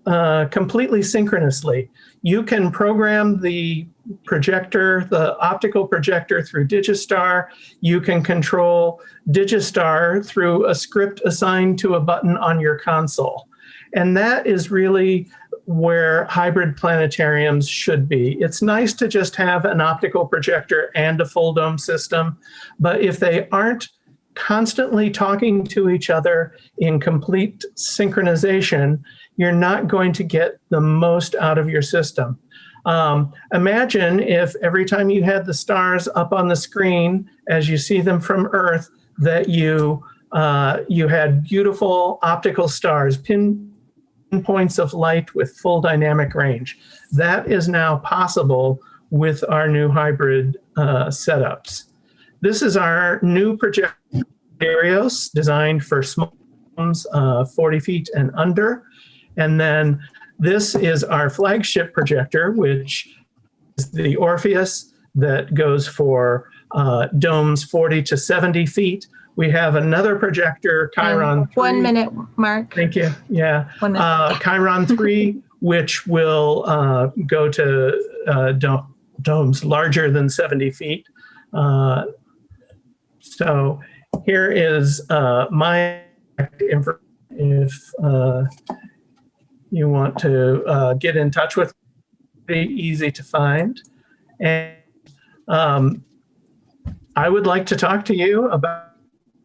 completely synchronously. You can program the projector, the optical projector, through Digistar. You can control Digistar through a script assigned to a button on your console. And that is really where hybrid planetariums should be. It's nice to just have an optical projector and a full dome system, but if they aren't constantly talking to each other in complete synchronization, you're not going to get the most out of your system. Imagine if every time you had the stars up on the screen as you see them from Earth, that you had beautiful optical stars, pinpoints of light with full dynamic range. That is now possible with our new hybrid setups. This is our new projector stereos designed for small homes, 40 feet and under. And then this is our flagship projector, which is the Orpheus, that goes for domes 40 to 70 feet. We have another projector, Chiron 3. 1 minute, Mark. Thank you. Yeah. 1 minute. Chiron 3, which will go to domes larger than 70 feet. So here is my information. If you want to get in touch with me, easy to find. And I would like to talk to you about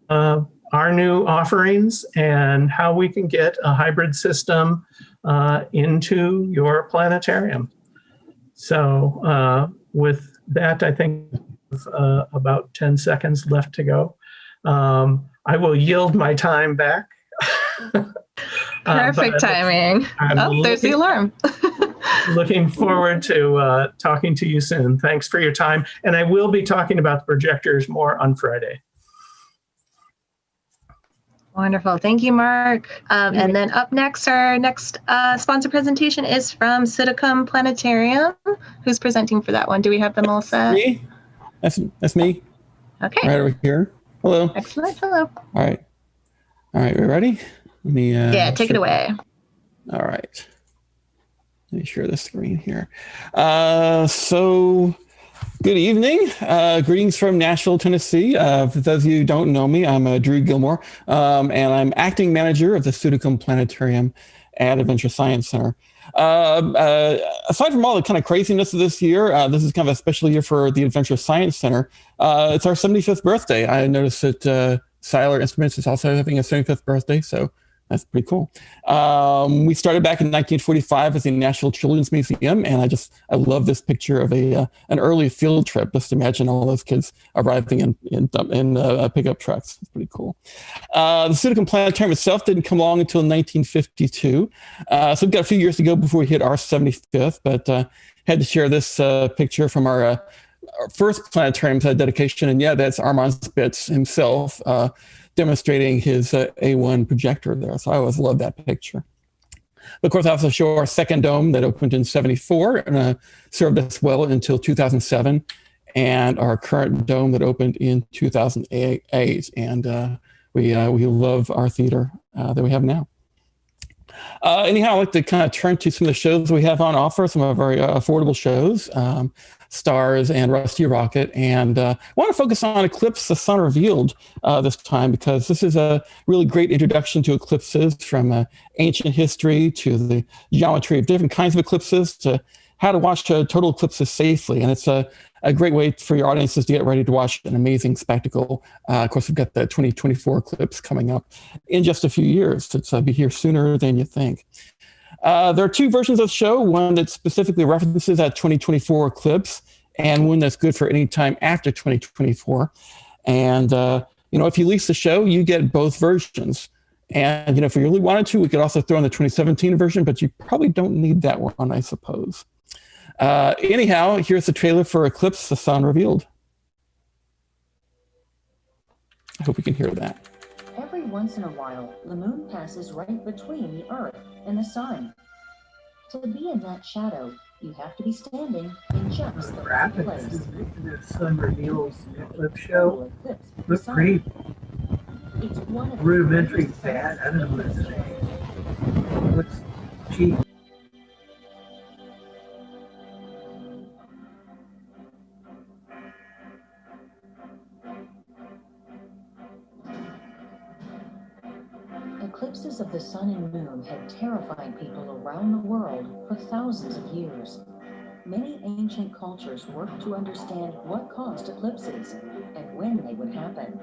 our new offerings and how we can get a hybrid system into your planetarium. So with that, I think about 10 seconds left to go. I will yield my time back. Perfect timing. There's the alarm. Looking forward to talking to you soon. Thanks for your time. And I will be talking about the projectors more on Friday. Wonderful. Thank you, Mark. And then up next, our next sponsor presentation is from Sidicum Planetarium. Who's presenting for that one? Do we have them all set? Me? That's me. Okay. Right over here. Hello. Excellent. Hello. All right. We ready? Let me. Yeah, take it away. All right. Let me share the screen here. So, good evening. Greetings from Nashville, Tennessee. For those of you who don't know me, I'm Drew Gilmore, and I'm acting manager of the Sidicum Planetarium at Adventure Science Center. Aside from all the kind of craziness of this year, this is kind of a special year for the Adventure Science Center. It's our 75th birthday. I noticed that Siler Instruments is also having a 75th birthday, so that's pretty cool. We started back in 1945 as the National Children's Museum, and I love this picture of an early field trip. Just imagine all those kids arriving in pickup trucks. It's pretty cool. The Pseudocom Planetarium itself didn't come along until 1952, so we've got a few years to go before we hit our 75th, but had to share this picture from our first planetarium dedication, and yeah, that's Armand Spitz himself, demonstrating his A1 projector there. So I always love that picture. But of course, I also show our second dome that opened in 74 and served us well until 2007, and our current dome that opened in 2008. And we love our theater that we have now. Anyhow, I'd like to kind of turn to some of the shows we have on offer, some of our affordable shows, Stars and Rusty Rocket. And I want to focus on Eclipse the Sun Revealed this time, because this is a really great introduction to eclipses, from ancient history to the geometry of different kinds of eclipses to how to watch total eclipses safely. And it's a great way for your audiences to get ready to watch an amazing spectacle. Of course, we've got the 2024 eclipse coming up in just a few years. It's be here sooner than you think. There are two versions of the show, one that specifically references that 2024 eclipse and one that's good for any time after 2024. And, if you lease the show, you get both versions. And, if you really wanted to, we could also throw in the 2017 version, but you probably don't need that one, I suppose. Anyhow, here's the trailer for Eclipse the Sun Revealed. I hope we can hear that. Every once in a while, the moon passes right between the Earth and the sun. To be in that shadow, you have to be standing in just the right place. The Sun Reveals eclipse show. Looks pretty rudimentary bad. I don't know what to say. It looks cheap. Eclipses of the sun and moon had terrified people around the world for thousands of years. Many ancient cultures worked to understand what caused eclipses and when they would happen.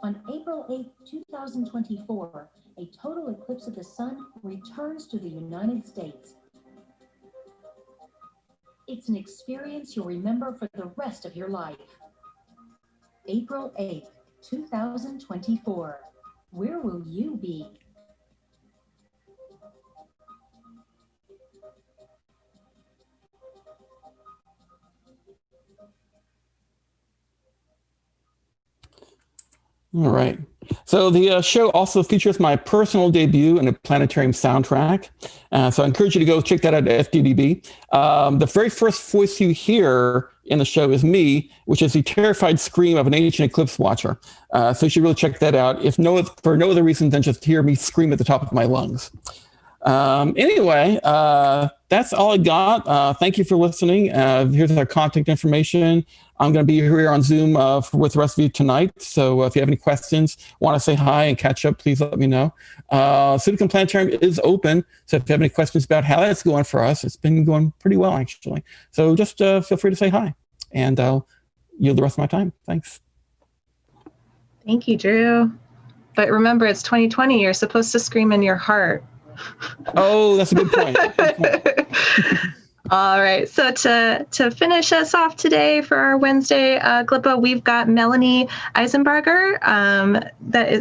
On April 8, 2024, a total eclipse of the sun returns to the United States. It's an experience you'll remember for the rest of your life. April 8th, 2024. Where will you be? All right. So the show also features my personal debut in a planetarium soundtrack. So I encourage you to go check that out at FDDB. The very first voice you hear in the show is me, which is the terrified scream of an ancient eclipse watcher. So you should really check that out, for no other reason than just to hear me scream at the top of my lungs. Anyway, that's all I got. Thank you for listening. Here's our contact information. I'm going to be here on Zoom with the rest of you tonight. So if you have any questions, want to say hi and catch up, please let me know. Pseudocom Planetarium is open. So if you have any questions about how that's going for us, it's been going pretty well, actually. So just feel free to say hi, and I'll yield the rest of my time. Thanks. Thank you, Drew. But remember, it's 2020. You're supposed to scream in your heart. Oh, that's a good point. All right. So to finish us off today for our Wednesday GLPA, we've got Melanie Eisenbarger.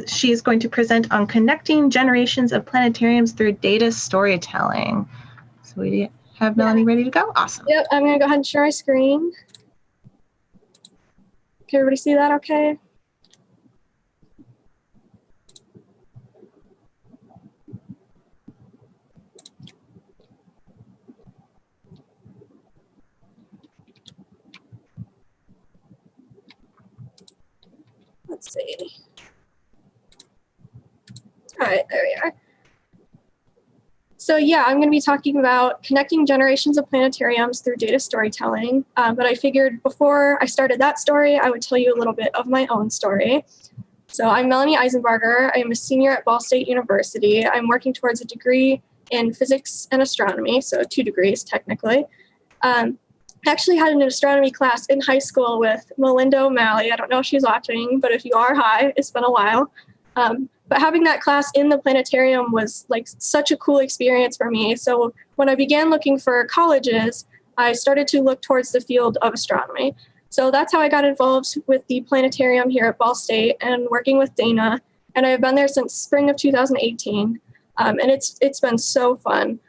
She is going to present on connecting generations of planetariums through data storytelling. So we have Melanie ready to go. Awesome. Yep. I'm going to go ahead and share my screen. Can everybody see that okay? Let's see. All right, there we are. So yeah, I'm going to be talking about connecting generations of planetariums through data storytelling. But I figured before I started that story, I would tell you a little bit of my own story. So I'm Melanie Eisenbarger. I'm a senior at Ball State University. I'm working towards a degree in physics and astronomy, so 2 degrees technically. Actually had an astronomy class in high school with Melinda O'Malley. I don't know if she's watching, but if you are, hi, it's been a while. But having that class in the planetarium was like such a cool experience for me. So when I began looking for colleges, I started to look towards the field of astronomy. So that's how I got involved with the planetarium here at Ball State and working with Dana. And I've been there since spring of 2018. And it's been so fun.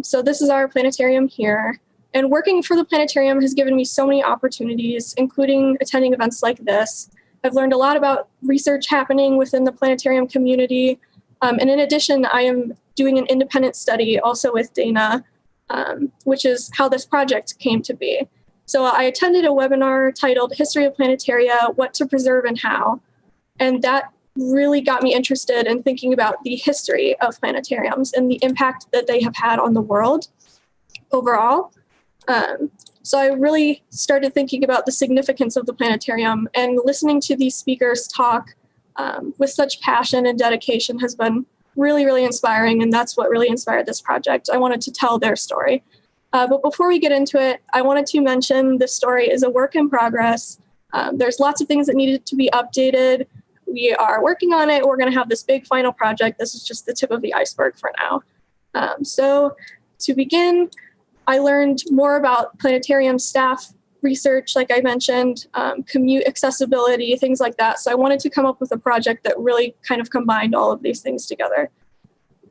So this is our planetarium here. And working for the planetarium has given me so many opportunities, including attending events like this. I've learned a lot about research happening within the planetarium community. And in addition, I am doing an independent study also with Dana, which is how this project came to be. So I attended a webinar titled History of Planetaria, What to Preserve and How. And that really got me interested in thinking about the history of planetariums and the impact that they have had on the world overall. So I really started thinking about the significance of the planetarium, and listening to these speakers talk with such passion and dedication has been really, really inspiring, and that's what really inspired this project. I wanted to tell their story. But before we get into it, I wanted to mention this story is a work in progress. There's lots of things that needed to be updated. We are working on it. We're going to have this big final project. This is just the tip of the iceberg for now. So to begin, I learned more about planetarium staff research, like I mentioned, commute accessibility, things like that. So I wanted to come up with a project that really kind of combined all of these things together.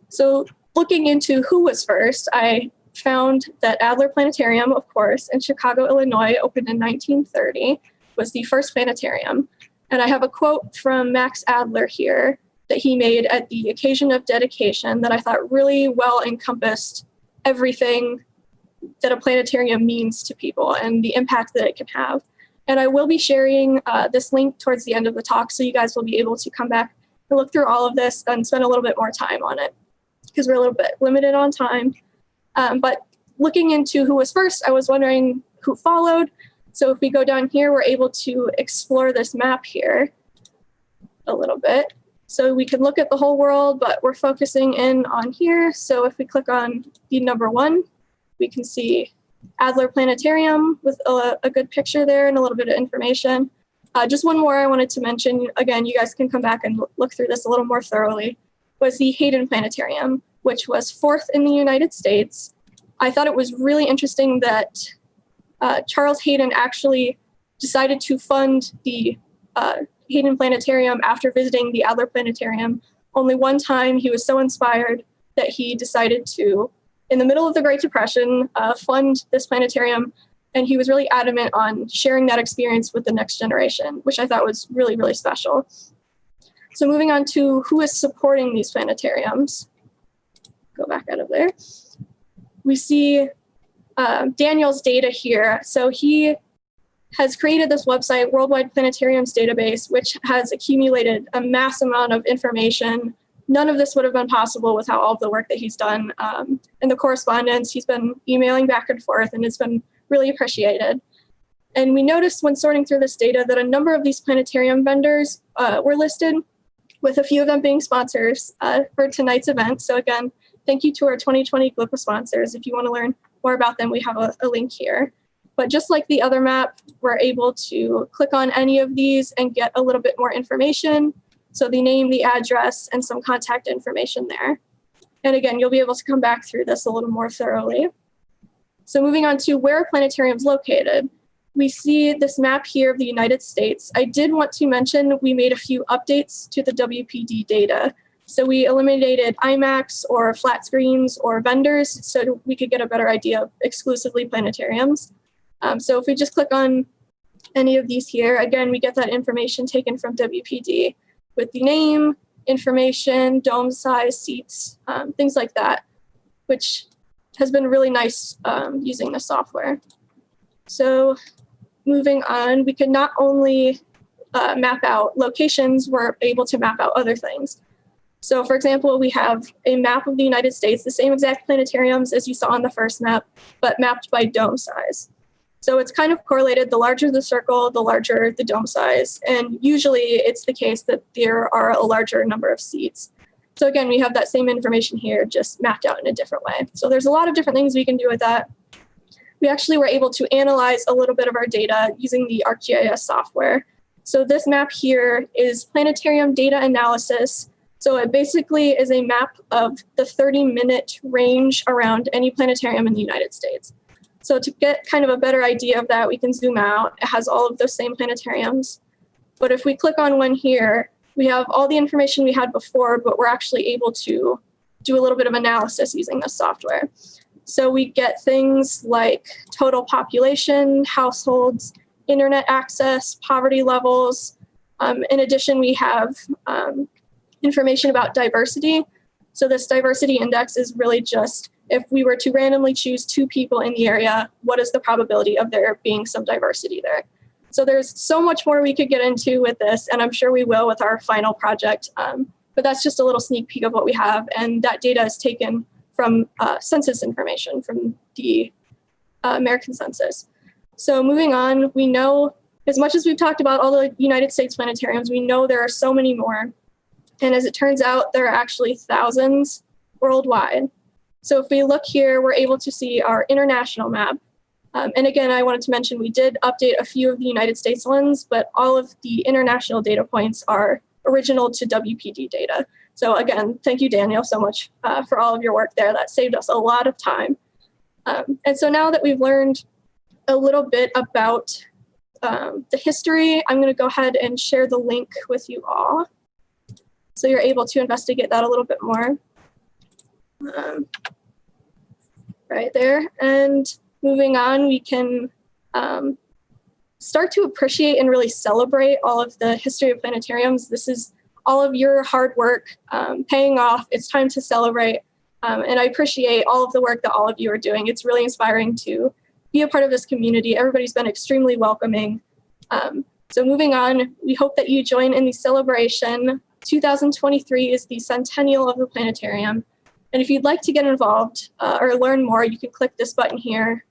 So looking into who was first, I found that Adler Planetarium, of course, in Chicago, Illinois, opened in 1930, was the first planetarium. And I have a quote from Max Adler here that he made at the occasion of dedication that I thought really well encompassed everything that a planetarium means to people and the impact that it can have. And I will be sharing this link towards the end of the talk, so you guys will be able to come back and look through all of this and spend a little bit more time on it, because we're a little bit limited on time. But looking into who was first, I was wondering who followed. So if we go down here, we're able to explore this map here a little bit. So we can look at the whole world, but we're focusing in on here. So if we click on the number 1, we can see Adler Planetarium with a good picture there and a little bit of information. Just one more I wanted to mention, again, you guys can come back and look through this a little more thoroughly, was the Hayden Planetarium, which was 4th in the United States. I thought it was really interesting that Charles Hayden actually decided to fund the Hayden Planetarium after visiting the Adler Planetarium. Only one time he was so inspired that he decided to, in the middle of the Great Depression, fund this planetarium, and he was really adamant on sharing that experience with the next generation, which I thought was really, really special. So moving on to who is supporting these planetariums. Go back out of there. We see Daniel's data here. So he has created this website, Worldwide Planetariums Database, which has accumulated a mass amount of information. None of this would have been possible without all of the work that he's done. And the correspondence, he's been emailing back and forth, and it's been really appreciated. And we noticed when sorting through this data that a number of these planetarium vendors were listed, with a few of them being sponsors for tonight's event. So again, thank you to our 2020 GLPA sponsors. If you want to learn more about them, we have a link here. But just like the other map, we're able to click on any of these and get a little bit more information. So the name, the address, and some contact information there. And again, you'll be able to come back through this a little more thoroughly. So moving on to where a planetarium is located, we see this map here of the United States. I did want to mention we made a few updates to the WPD data. So we eliminated IMAX or flat screens or vendors so we could get a better idea of exclusively planetariums. So if we just click on any of these here, again, we get that information taken from WPD with the name, information, dome size, seats, things like that, which has been really nice using the software. So moving on, we could not only map out locations, we're able to map out other things. So for example, we have a map of the United States, the same exact planetariums as you saw on the first map, but mapped by dome size. So it's kind of correlated. The larger the circle, the larger the dome size. And usually it's the case that there are a larger number of seats. So again, we have that same information here, just mapped out in a different way. So there's a lot of different things we can do with that. we actually were able to analyze a little bit of our data using the ArcGIS software. So this map here is planetarium data analysis. So it basically is a map of the 30-minute range around any planetarium in the United States. So to get kind of a better idea of that, we can zoom out. It has all of those same planetariums. But if we click on one here, we have all the information we had before, but we're actually able to do a little bit of analysis using this software. So we get things like total population, households, internet access, poverty levels. In addition, we have information about diversity. So this diversity index is really just if we were to randomly choose 2 people in the area, what is the probability of there being some diversity there? So there's so much more we could get into with this, and I'm sure we will with our final project. But that's just a little sneak peek of what we have. And that data is taken from census information from the American Census. So moving on, we know, as much as we've talked about all the United States planetariums, we know there are so many more. And as it turns out, there are actually thousands worldwide. So if we look here, we're able to see our international map. And again, I wanted to mention we did update a few of the United States ones, but all of the international data points are original to WPD data. So again, thank you, Daniel, so much for all of your work there. That saved us a lot of time. And so now that we've learned a little bit about the history, I'm going to go ahead and share the link with you all, so you're able to investigate that a little bit more. Right there. And moving on, we can start to appreciate and really celebrate all of the history of planetariums. This is all of your hard work paying off. It's time to celebrate. And I appreciate all of the work that all of you are doing. It's really inspiring to be a part of this community. Everybody's been extremely welcoming. So moving on, we hope that you join in the celebration. 2023 is the centennial of the planetarium. And if you'd like to get involved or learn more, you can click this button here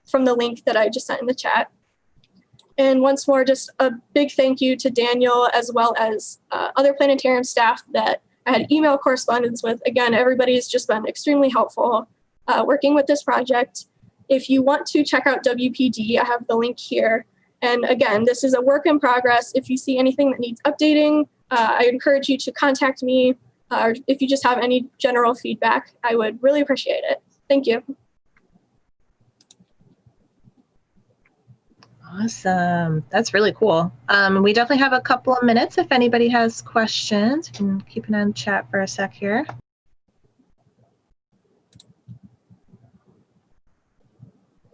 from the link that I just sent in the chat. And once more, just a big thank you to Daniel, as well as other planetarium staff that I had email correspondence with. Again, everybody's just been extremely helpful working with this project. If you want to check out WPD, I have the link here. And again, this is a work in progress. If you see anything that needs updating, I encourage you to contact me. Or if you just have any general feedback, I would really appreciate it. Thank you. Awesome. That's really cool. We definitely have a couple of minutes if anybody has questions. You can keep it on chat for a sec here.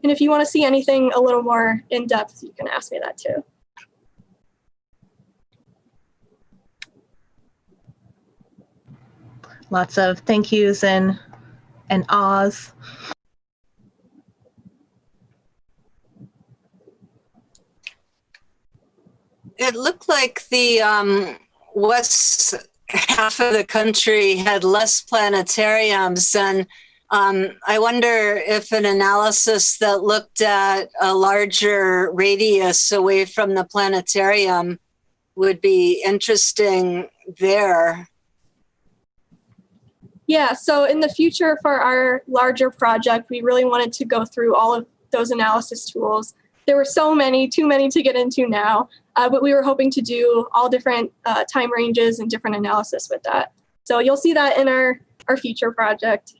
And if you want to see anything a little more in depth, you can ask me that too. Lots of thank yous and ahs. It looked like the west half of the country had less planetariums, and I wonder if an analysis that looked at a larger radius away from the planetarium would be interesting there. Yeah, so in the future for our larger project, we really wanted to go through all of those analysis tools. There were so many, too many to get into now, but we were hoping to do all different time ranges and different analysis with that. So you'll see that in our future project.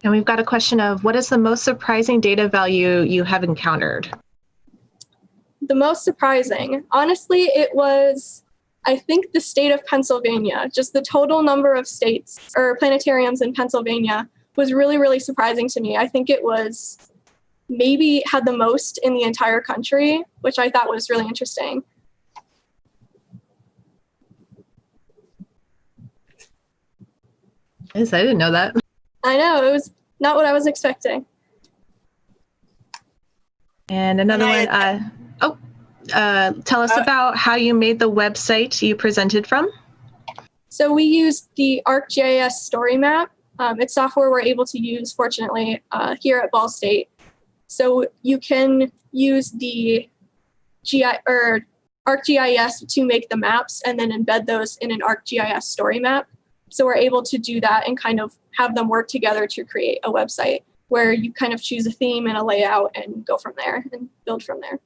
And we've got a question of what is the most surprising data value you have encountered? The most surprising, honestly, it was, I think, the state of Pennsylvania. Just the total number of states or planetariums in Pennsylvania was really, really surprising to me. I think it was maybe had the most in the entire country, which I thought was really interesting. Yes, I didn't know that. I know, it was not what I was expecting. And another one, tell us about how you made the website you presented from. So we used the ArcGIS story map. It's software we're able to use, fortunately, here at Ball State. So you can use the ArcGIS to make the maps and then embed those in an ArcGIS story map. So we're able to do that and kind of have them work together to create a website. where you kind of choose a theme and a layout and go from there and build from there.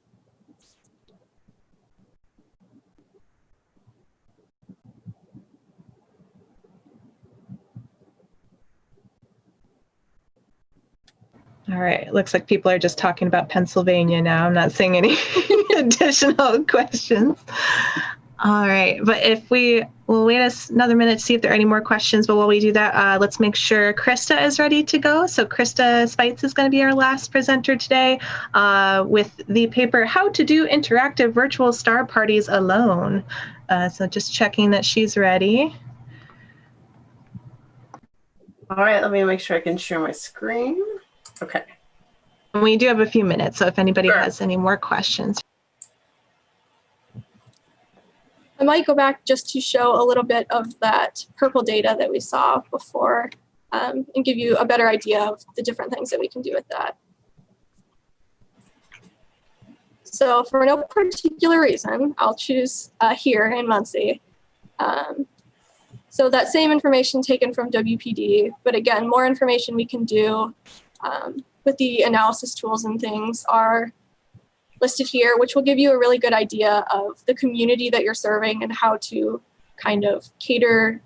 All right, looks like people are just talking about Pennsylvania now. I'm not seeing any additional questions. All right, but if we'll wait another minute to see if there are any more questions, but while we do that, let's make sure Krista is ready to go. So Krista Spites is going to be our last presenter today with the paper, How to Do Interactive Virtual Star Parties Alone. So just checking that she's ready. All right, let me make sure I can share my screen. Okay. And we do have a few minutes, so if anybody has any more questions. I might go back just to show a little bit of that purple data that we saw before and give you a better idea of the different things that we can do with that. So for no particular reason, I'll choose here in Muncie. So that same information taken from WPD, but again, more information we can do with the analysis tools and things are listed here, which will give you a really good idea of the community that you're serving and how to kind of cater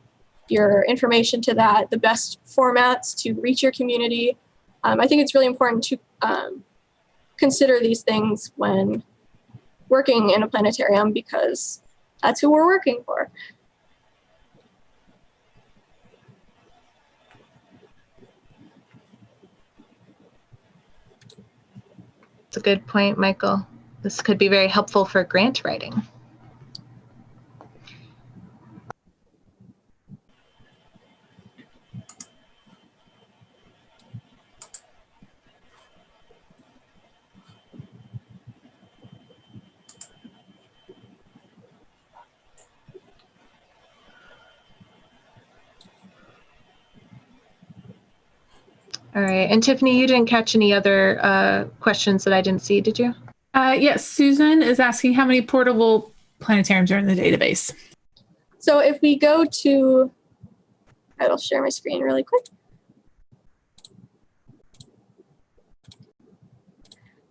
your information to that, the best formats to reach your community. I think it's really important to consider these things when working in a planetarium because that's who we're working for. That's a good point, Michael. This could be very helpful for grant writing. All right, and Tiffany, you didn't catch any other questions that I didn't see, did you? Yes, Susan is asking how many portable planetariums are in the database. So if we go to, I'll share my screen really quick.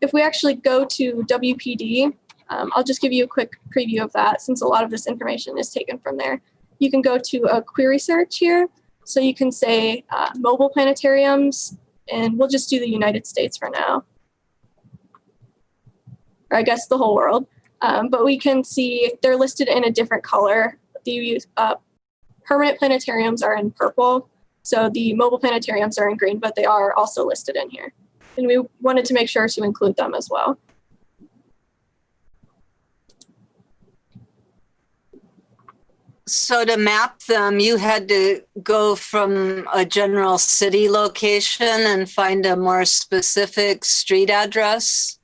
If we actually go to WPD, I'll just give you a quick preview of that since a lot of this information is taken from there. You can go to a query search here. So you can say mobile planetariums, and we'll just do the United States for now. Or I guess the whole world. But we can see they're listed in a different color. The permanent planetariums are in purple. So the mobile planetariums are in green, but they are also listed in here. And we wanted to make sure to include them as well. So to map them, you had to go from a general city location and find a more specific street address?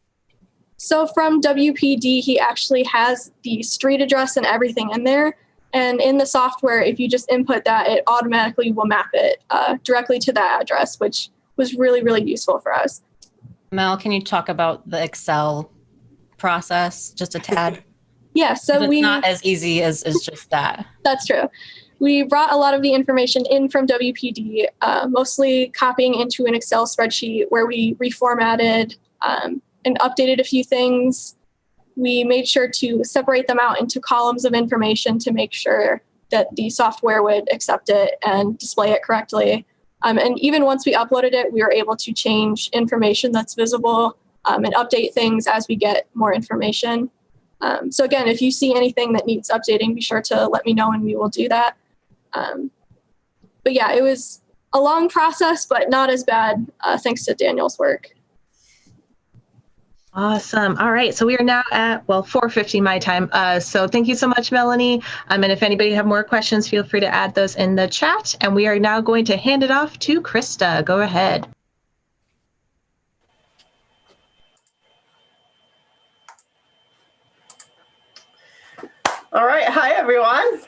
So from WPD, he actually has the street address and everything in there. And in the software, if you just input that, it automatically will map it directly to that address, which was really, really useful for us. Mel, can you talk about the Excel process just a tad? Yeah, so it's not as easy as just that. That's true. We brought a lot of the information in from WPD, mostly copying into an Excel spreadsheet where we reformatted and updated a few things. We made sure to separate them out into columns of information to make sure that the software would accept it and display it correctly. And even once we uploaded it, we were able to change information that's visible and update things as we get more information. So again, if you see anything that needs updating, be sure to let me know and we will do that. But yeah, it was a long process, but not as bad thanks to Daniel's work. Awesome. All right. So we are now at, 4:50 my time. So thank you so much, Melanie. And if anybody have more questions, feel free to add those in the chat. And we are now going to hand it off to Krista. Go ahead. All right. Hi, everyone.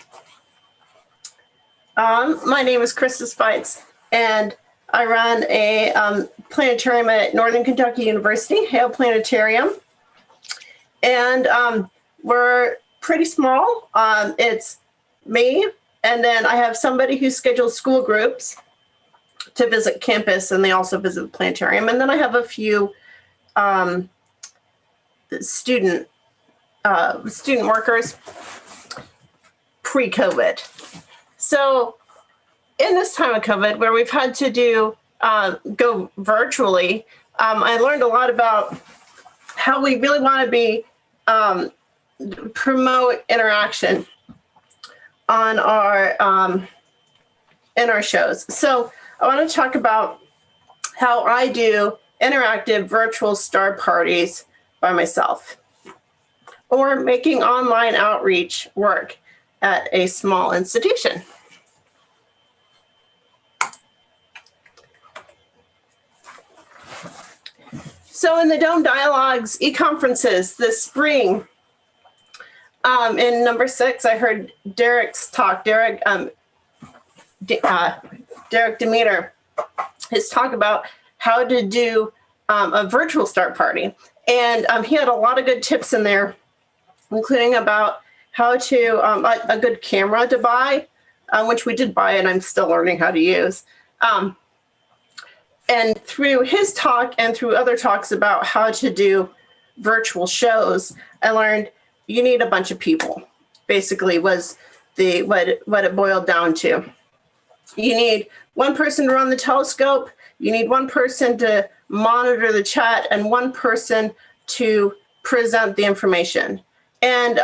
My name is Krista Spites, and I run a planetarium at Northern Kentucky University, Hale Planetarium. And we're pretty small. It's me, and then I have somebody who schedules school groups. to visit campus, and they also visit the planetarium. And then I have a few student workers pre-COVID. So in this time of COVID, where we've had to go virtually, I learned a lot about how we really want to be promote interaction on in our shows. So I want to talk about how I do interactive virtual star parties by myself, or making online outreach work at a small institution. So in the Dome Dialogues e-conferences this spring, in number 6, I heard Derek's talk, Derek Demeter, his talk about how to do a virtual start party. And he had a lot of good tips in there, including about how to, a good camera to buy, which we did buy and I'm still learning how to use. And through his talk and through other talks about how to do virtual shows, I learned you need a bunch of people, basically was what it boiled down to. You need one person to run the telescope, you need one person to monitor the chat, and one person to present the information. And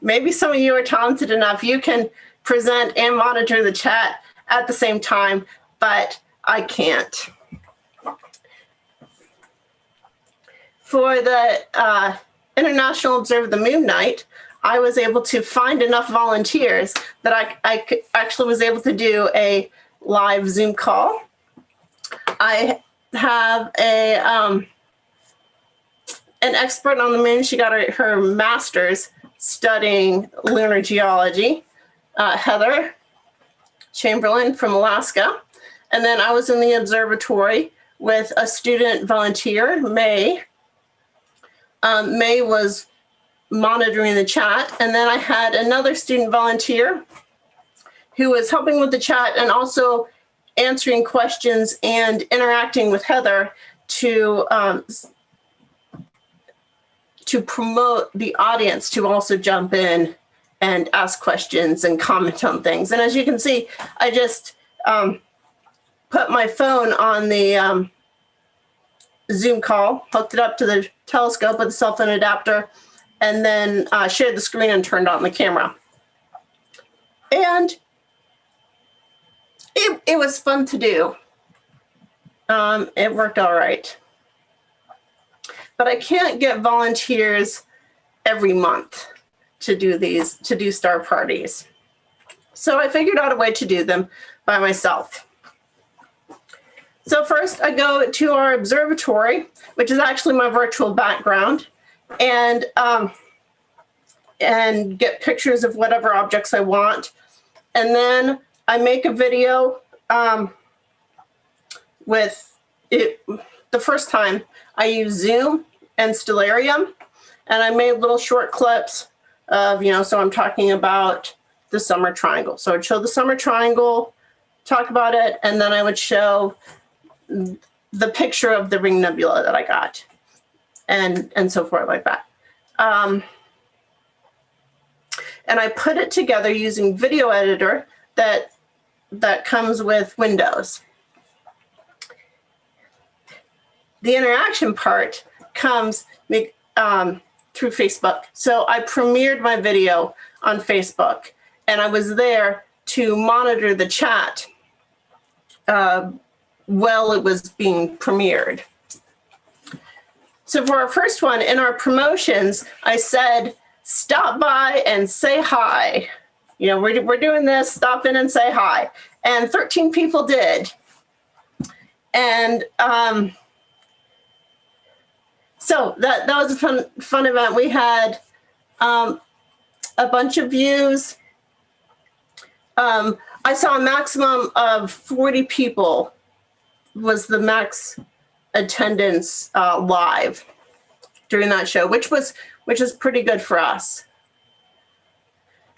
maybe some of you are talented enough, you can present and monitor the chat at the same time, but I can't. For the International Observe the Moon Night, I was able to find enough volunteers that I actually was able to do a live Zoom call. I have an expert on the moon. She got her master's studying lunar geology, Heather Chamberlain from Alaska. And then I was in the observatory with a student volunteer, May. May was monitoring the chat. And then I had another student volunteer who was helping with the chat and also answering questions and interacting with Heather to promote the audience to also jump in and ask questions and comment on things. And as you can see, I just put my phone on the Zoom call, hooked it up to the telescope with a cell phone adapter, and then shared the screen and turned on the camera. And it was fun to do. It worked all right. But I can't get volunteers every month to do star parties. So I figured out a way to do them by myself. So first I go to our observatory, which is actually my virtual background, and get pictures of whatever objects I want. And then I make a video with it. The first time I use Zoom and Stellarium, and I made little short clips of, so I'm talking about the summer triangle. So I'd show the summer triangle, talk about it, and then I would show the picture of the ring nebula that I got, and so forth like that. And I put it together using video editor that comes with Windows. The interaction part comes through Facebook. So I premiered my video on Facebook, and I was there to monitor the chat while it was being premiered. So for our first one, in our promotions, I said, stop by and say hi. We're doing this, stop in and say hi. And 13 people did. And so that was a fun event. We had a bunch of views. I saw a maximum of 40 people was the max attendance live during that show, which is pretty good for us.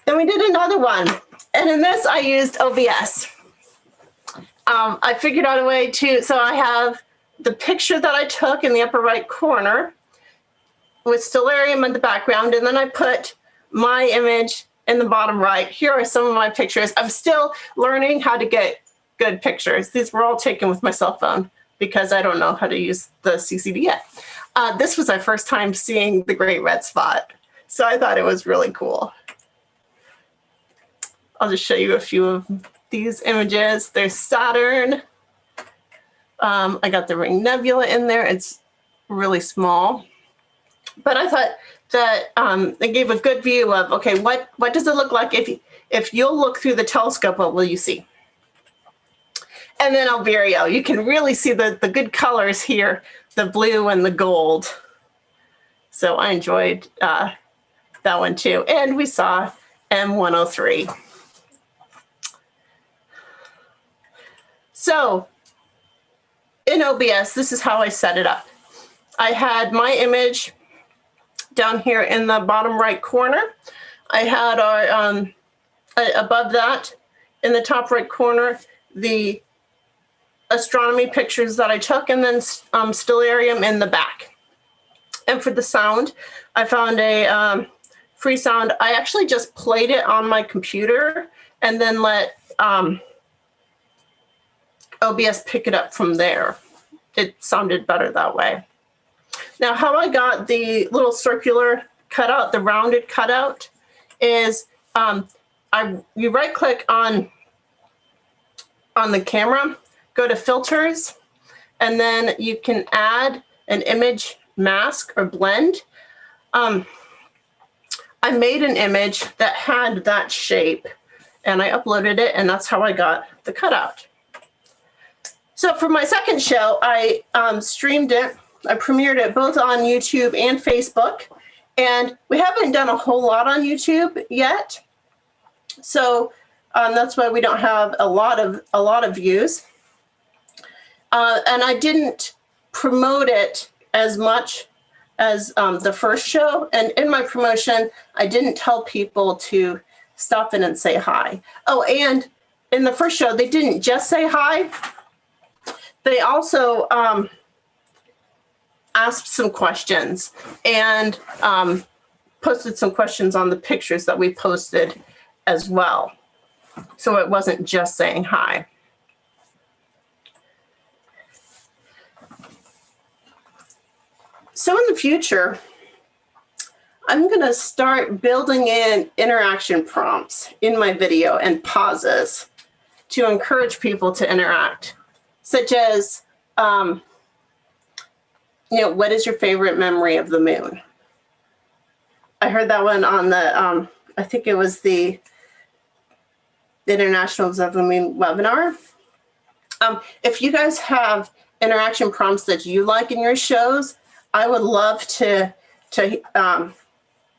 Then we did another one, and in this I used OBS. I figured out a way to, so I have the picture that I took in the upper right corner with stellarium in the background, and then I put my image in the bottom right. Here are some of my pictures. I'm still learning how to get good pictures. These were all taken with my cell phone because I don't know how to use the CCD yet. This was my first time seeing the great red spot, so I thought it was really cool. I'll just show you a few of these images. There's Saturn. I got the Ring Nebula in there. It's really small. But I thought that it gave a good view of, okay, what does it look like if you'll look through the telescope, what will you see? And then Alberio, you can really see the good colors here, the blue and the gold. So I enjoyed that one too. And we saw M103. So in OBS, this is how I set it up. I had my image down here in the bottom right corner. I had our, above that, in the top right corner, the astronomy pictures that I took, and then stellarium in the back. And for the sound, I found a free sound. I actually just played it on my computer and then let OBS pick it up from there. It sounded better that way. Now, how I got the little circular cutout, the rounded cutout, is you right-click on the camera, go to Filters, and then you can add an image mask or blend. I made an image that had that shape, and I uploaded it, and that's how I got the cutout. So for my second show, I streamed it. I premiered it both on YouTube and Facebook, and we haven't done a whole lot on YouTube yet. So that's why we don't have a lot of views. And I didn't promote it as much as the first show. And in my promotion, I didn't tell people to stop in and say hi. Oh, and in the first show, they didn't just say hi. They also asked some questions and posted some questions on the pictures that we posted as well. So it wasn't just saying hi. So in the future, I'm going to start building in interaction prompts in my video and pauses to encourage people to interact, such as, what is your favorite memory of the moon? I heard that one on the, I think it was the International of the Moon webinar. If you guys have interaction prompts that you like in your shows, I would love to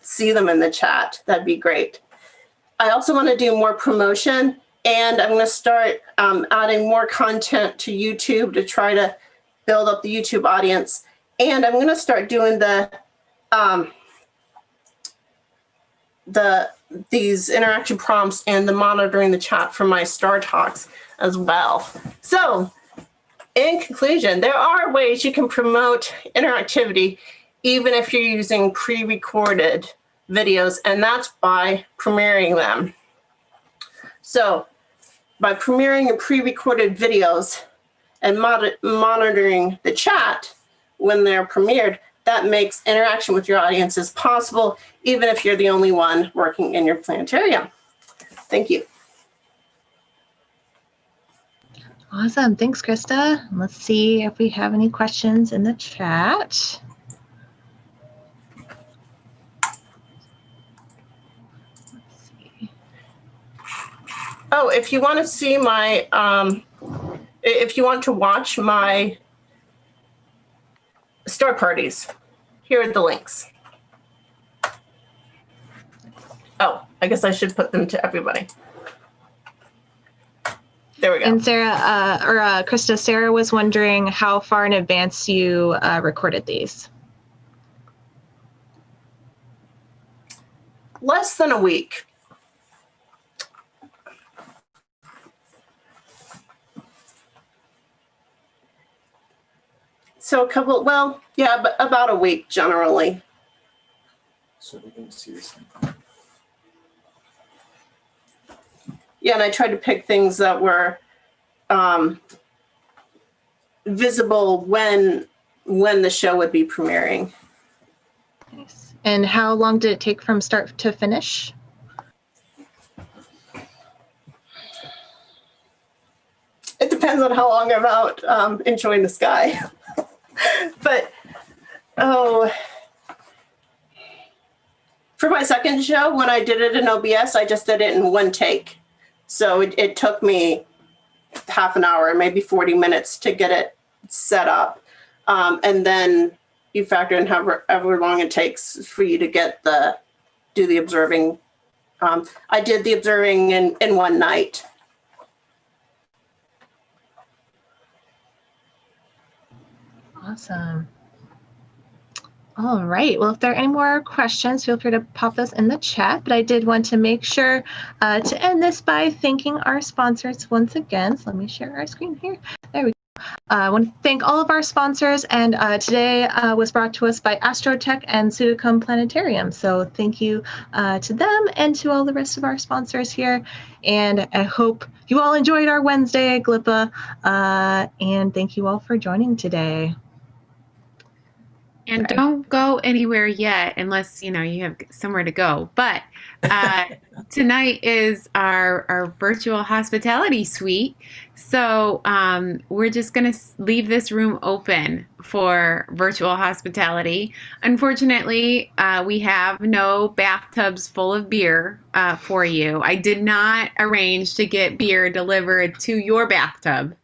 see them in the chat. That'd be great. I also want to do more promotion, and I'm going to start adding more content to YouTube to try to build up the YouTube audience. And I'm going to start doing these interaction prompts and the monitoring the chat for my Star Talks as well. So in conclusion, there are ways you can promote interactivity even if you're using pre-recorded videos, and that's by premiering them. So by premiering your pre-recorded videos and monitoring the chat when they're premiered, that makes interaction with your audiences possible, even if you're the only one working in your planetarium. Thank you. Awesome. Thanks, Krista. Let's see if we have any questions in the chat. Let's see. Oh, if you want to see my, if you want to watch my star parties, here are the links. Oh, I guess I should put them to everybody. There we go. And Sarah, Krista, Sarah was wondering how far in advance you recorded these. Less than a week. So about a week generally. So they can see this. Yeah, and I tried to pick things that were visible when the show would be premiering. Nice. And how long did it take from start to finish? It depends on how long I'm out enjoying the sky. But, for my second show, when I did it in OBS, I just did it in one take. So it took me half an hour, maybe 40 minutes to get it set up. And then you factor in however long it takes for you to do the observing. I did the observing in one night. Awesome. All right. Well, if there are any more questions, feel free to pop those in the chat. But I did want to make sure to end this by thanking our sponsors once again. So let me share our screen here. There we go. I want to thank all of our sponsors. And today was brought to us by Astrotech and Pseudocomb Planetarium. So thank you to them and to all the rest of our sponsors here. And I hope you all enjoyed our Wednesday at GLPA. And thank you all for joining today. And don't go anywhere yet unless, you have somewhere to go. But tonight is our virtual hospitality suite. So we're just going to leave this room open for virtual hospitality. Unfortunately, we have no bathtubs full of beer for you. I did not arrange to get beer delivered to your bathtub.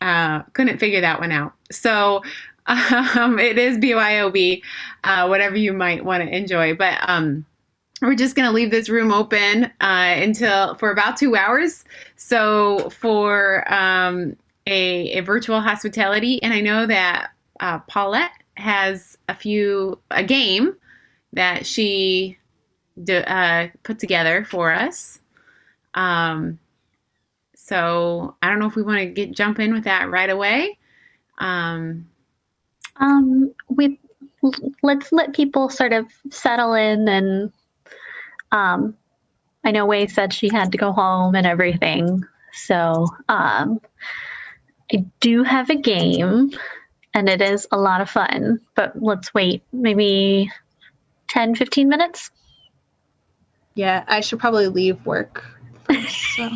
Couldn't figure that one out. So it is BYOB, whatever you might want to enjoy. But we're just going to leave this room open for about 2 hours. So for a virtual hospitality, and I know that Paulette has a game that she put together for us. So I don't know if we want to jump in with that right away. Let's let people sort of settle in, and I know Wei said she had to go home and everything, so I do have a game, and it is a lot of fun, but let's wait maybe 10-15 minutes. Yeah, I should probably leave work first, so.